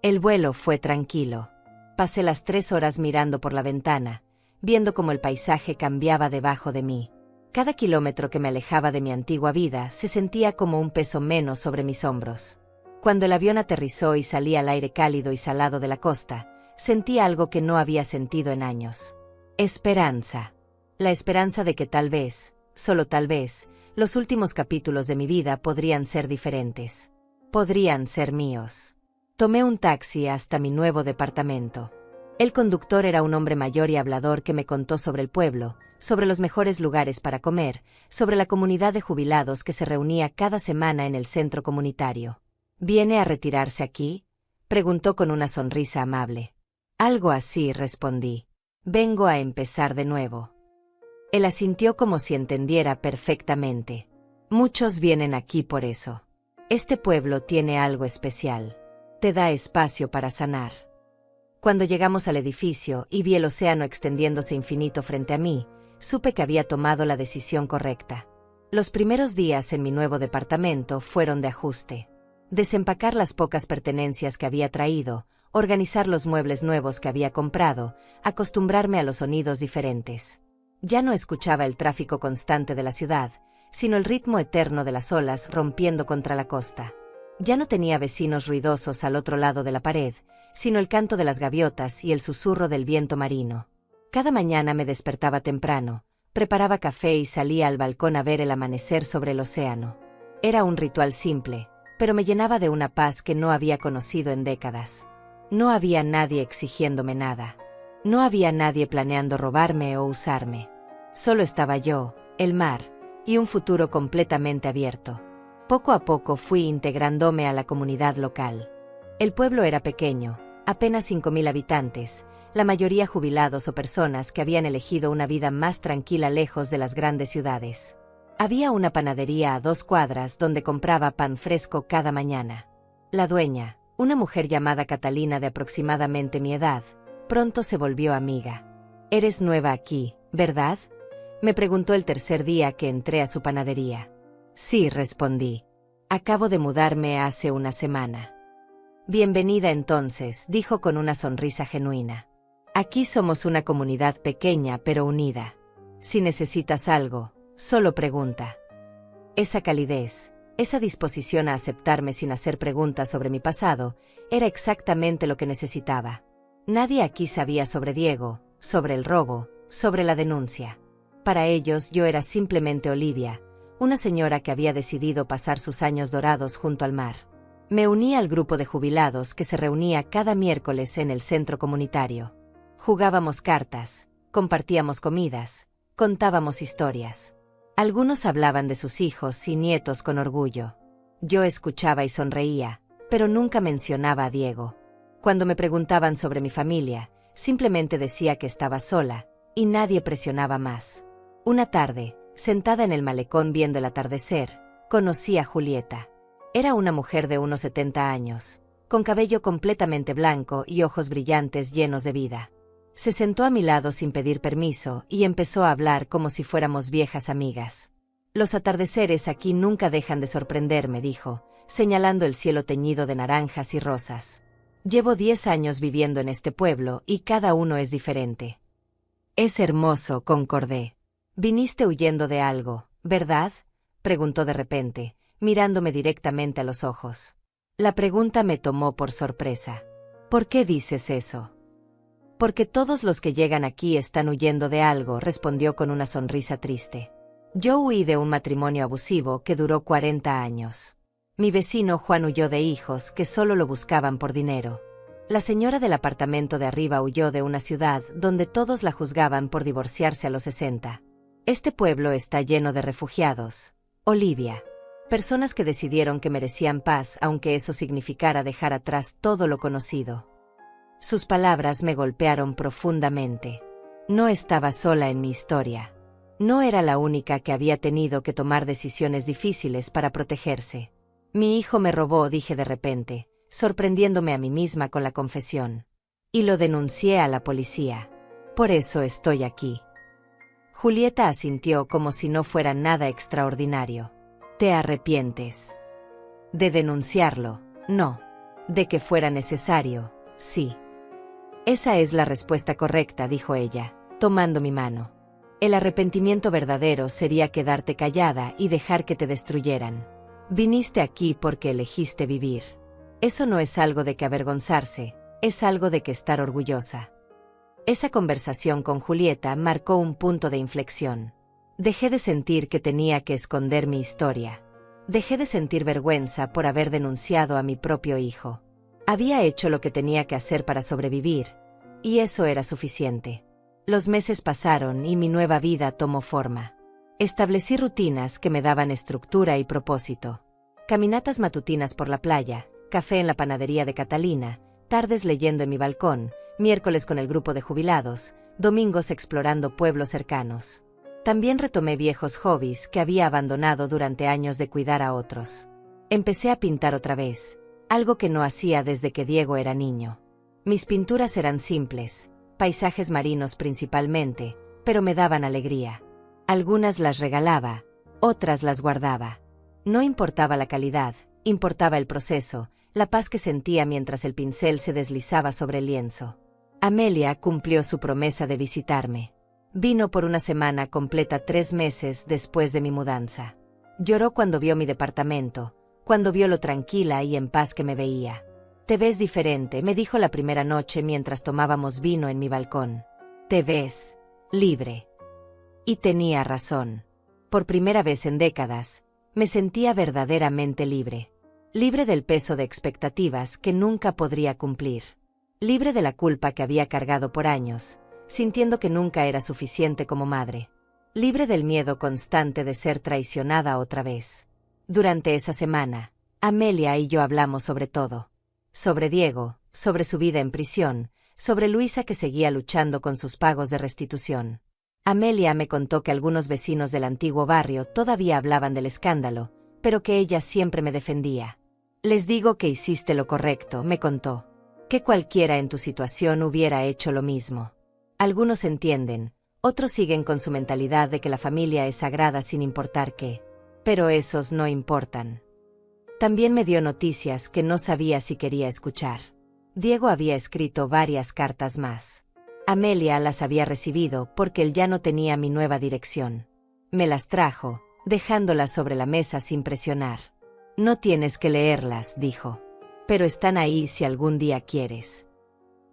El vuelo fue tranquilo. Pasé las 3 horas mirando por la ventana, viendo cómo el paisaje cambiaba debajo de mí. Cada kilómetro que me alejaba de mi antigua vida se sentía como un peso menos sobre mis hombros. Cuando el avión aterrizó y salí al aire cálido y salado de la costa, sentí algo que no había sentido en años. Esperanza. La esperanza de que tal vez, solo tal vez, los últimos capítulos de mi vida podrían ser diferentes. Podrían ser míos. Tomé un taxi hasta mi nuevo departamento. El conductor era un hombre mayor y hablador que me contó sobre el pueblo, sobre los mejores lugares para comer, sobre la comunidad de jubilados que se reunía cada semana en el centro comunitario. «¿Viene a retirarse aquí?», preguntó con una sonrisa amable. «Algo así», respondí. «Vengo a empezar de nuevo». Él asintió como si entendiera perfectamente. «Muchos vienen aquí por eso». Este pueblo tiene algo especial. Te da espacio para sanar. Cuando llegamos al edificio y vi el océano extendiéndose infinito frente a mí, supe que había tomado la decisión correcta. Los primeros días en mi nuevo departamento fueron de ajuste. Desempacar las pocas pertenencias que había traído, organizar los muebles nuevos que había comprado, acostumbrarme a los sonidos diferentes. Ya no escuchaba el tráfico constante de la ciudad, sino el ritmo eterno de las olas rompiendo contra la costa. Ya no tenía vecinos ruidosos al otro lado de la pared, sino el canto de las gaviotas y el susurro del viento marino. Cada mañana me despertaba temprano, preparaba café y salía al balcón a ver el amanecer sobre el océano. Era un ritual simple, pero me llenaba de una paz que no había conocido en décadas. No había nadie exigiéndome nada. No había nadie planeando robarme o usarme. Solo estaba yo, el mar, y un futuro completamente abierto. Poco a poco fui integrándome a la comunidad local. El pueblo era pequeño, apenas 5.000 habitantes, la mayoría jubilados o personas que habían elegido una vida más tranquila lejos de las grandes ciudades. Había una panadería a 2 cuadras donde compraba pan fresco cada mañana. La dueña, una mujer llamada Catalina de aproximadamente mi edad, pronto se volvió amiga. «¿Eres nueva aquí, verdad?», me preguntó el tercer día que entré a su panadería. «Sí», respondí. «Acabo de mudarme hace una semana». «Bienvenida entonces», dijo con una sonrisa genuina. «Aquí somos una comunidad pequeña pero unida. Si necesitas algo, solo pregunta». Esa calidez, esa disposición a aceptarme sin hacer preguntas sobre mi pasado, era exactamente lo que necesitaba. Nadie aquí sabía sobre Diego, sobre el robo, sobre la denuncia. Para ellos yo era simplemente Olivia, una señora que había decidido pasar sus años dorados junto al mar. Me uní al grupo de jubilados que se reunía cada miércoles en el centro comunitario. Jugábamos cartas, compartíamos comidas, contábamos historias. Algunos hablaban de sus hijos y nietos con orgullo. Yo escuchaba y sonreía, pero nunca mencionaba a Diego. Cuando me preguntaban sobre mi familia, simplemente decía que estaba sola, y nadie presionaba más. Una tarde, sentada en el malecón viendo el atardecer, conocí a Julieta. Era una mujer de unos 70 años, con cabello completamente blanco y ojos brillantes llenos de vida. Se sentó a mi lado sin pedir permiso y empezó a hablar como si fuéramos viejas amigas. «Los atardeceres aquí nunca dejan de sorprenderme», dijo, señalando el cielo teñido de naranjas y rosas. «Llevo 10 años viviendo en este pueblo y cada uno es diferente». «Es hermoso», concordé. «Viniste huyendo de algo, ¿verdad?», preguntó de repente, mirándome directamente a los ojos. La pregunta me tomó por sorpresa. «¿Por qué dices eso?». «Porque todos los que llegan aquí están huyendo de algo», respondió con una sonrisa triste. «Yo huí de un matrimonio abusivo que duró 40 años. Mi vecino Juan huyó de hijos que solo lo buscaban por dinero. La señora del apartamento de arriba huyó de una ciudad donde todos la juzgaban por divorciarse a los 60. Este pueblo está lleno de refugiados, Olivia. Personas que decidieron que merecían paz aunque eso significara dejar atrás todo lo conocido». Sus palabras me golpearon profundamente. No estaba sola en mi historia. No era la única que había tenido que tomar decisiones difíciles para protegerse. «Mi hijo me robó», dije de repente, sorprendiéndome a mí misma con la confesión. «Y lo denuncié a la policía. Por eso estoy aquí». Julieta asintió como si no fuera nada extraordinario. «¿Te arrepientes?» «De denunciarlo, no. De que fuera necesario, sí». «Esa es la respuesta correcta», dijo ella, tomando mi mano. «El arrepentimiento verdadero sería quedarte callada y dejar que te destruyeran. Viniste aquí porque elegiste vivir. Eso no es algo de que avergonzarse, es algo de que estar orgullosa». Esa conversación con Julieta marcó un punto de inflexión. Dejé de sentir que tenía que esconder mi historia. Dejé de sentir vergüenza por haber denunciado a mi propio hijo. Había hecho lo que tenía que hacer para sobrevivir, y eso era suficiente. Los meses pasaron y mi nueva vida tomó forma. Establecí rutinas que me daban estructura y propósito. Caminatas matutinas por la playa, café en la panadería de Catalina, tardes leyendo en mi balcón, miércoles con el grupo de jubilados, domingos explorando pueblos cercanos. También retomé viejos hobbies que había abandonado durante años de cuidar a otros. Empecé a pintar otra vez, algo que no hacía desde que Diego era niño. Mis pinturas eran simples, paisajes marinos principalmente, pero me daban alegría. Algunas las regalaba, otras las guardaba. No importaba la calidad, importaba el proceso, la paz que sentía mientras el pincel se deslizaba sobre el lienzo. Amelia cumplió su promesa de visitarme. Vino por una semana completa 3 meses después de mi mudanza. Lloró cuando vio mi departamento, cuando vio lo tranquila y en paz que me veía. «Te ves diferente», me dijo la primera noche mientras tomábamos vino en mi balcón. «Te ves libre». Y tenía razón. Por primera vez en décadas, me sentía verdaderamente libre. Libre del peso de expectativas que nunca podría cumplir. Libre de la culpa que había cargado por años, sintiendo que nunca era suficiente como madre. Libre del miedo constante de ser traicionada otra vez. Durante esa semana, Amelia y yo hablamos sobre todo. Sobre Diego, sobre su vida en prisión, sobre Luisa que seguía luchando con sus pagos de restitución. Amelia me contó que algunos vecinos del antiguo barrio todavía hablaban del escándalo, pero que ella siempre me defendía. «Les digo que hiciste lo correcto», me contó. «Que cualquiera en tu situación hubiera hecho lo mismo». Algunos entienden, otros siguen con su mentalidad de que la familia es sagrada sin importar qué. Pero esos no importan. También me dio noticias que no sabía si quería escuchar. Diego había escrito varias cartas más. Amelia las había recibido porque él ya no tenía mi nueva dirección. Me las trajo, dejándolas sobre la mesa sin presionar. «No tienes que leerlas», dijo. «Pero están ahí si algún día quieres».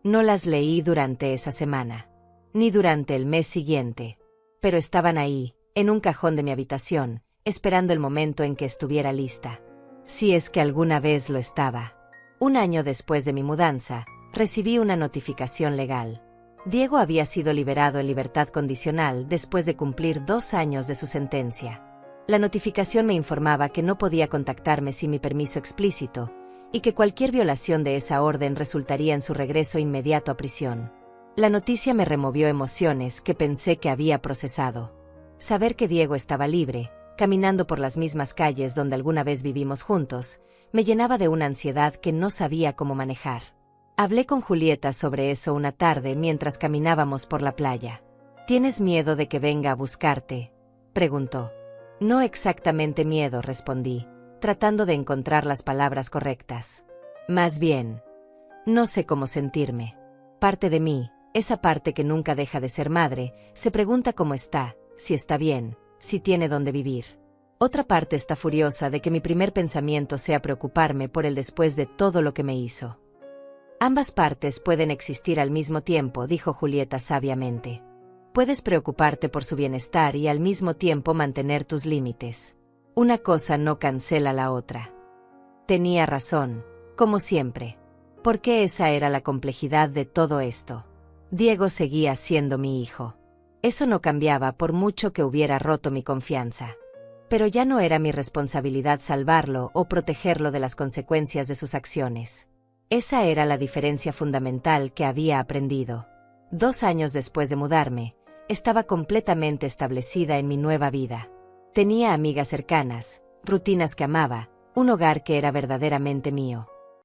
No las leí durante esa semana, ni durante el mes siguiente, pero estaban ahí, en un cajón de mi habitación, esperando el momento en que estuviera lista. Si es que alguna vez lo estaba. Un año después de mi mudanza, recibí una notificación legal. Diego había sido liberado en libertad condicional después de cumplir 2 años de su sentencia. La notificación me informaba que no podía contactarme sin mi permiso explícito, y que cualquier violación de esa orden resultaría en su regreso inmediato a prisión. La noticia me removió emociones que pensé que había procesado. Saber que Diego estaba libre, caminando por las mismas calles donde alguna vez vivimos juntos, me llenaba de una ansiedad que no sabía cómo manejar. Hablé con Julieta sobre eso una tarde mientras caminábamos por la playa. «¿Tienes miedo de que venga a buscarte?», preguntó. «No exactamente miedo», respondí, tratando de encontrar las palabras correctas. «Más bien, no sé cómo sentirme. Parte de mí, esa parte que nunca deja de ser madre, se pregunta cómo está, si está bien, si tiene dónde vivir. Otra parte está furiosa de que mi primer pensamiento sea preocuparme por él después de todo lo que me hizo». «Ambas partes pueden existir al mismo tiempo», dijo Julieta sabiamente. «Puedes preocuparte por su bienestar y al mismo tiempo mantener tus límites. Una cosa no cancela la otra». Tenía razón, como siempre. Porque esa era la complejidad de todo esto. Diego seguía siendo mi hijo. Eso no cambiaba por mucho que hubiera roto mi confianza. Pero ya no era mi responsabilidad salvarlo o protegerlo de las consecuencias de sus acciones. Esa era la diferencia fundamental que había aprendido. 2 años después de mudarme, estaba completamente establecida en mi nueva vida. Tenía amigas cercanas, rutinas que amaba, un hogar que era verdaderamente mío.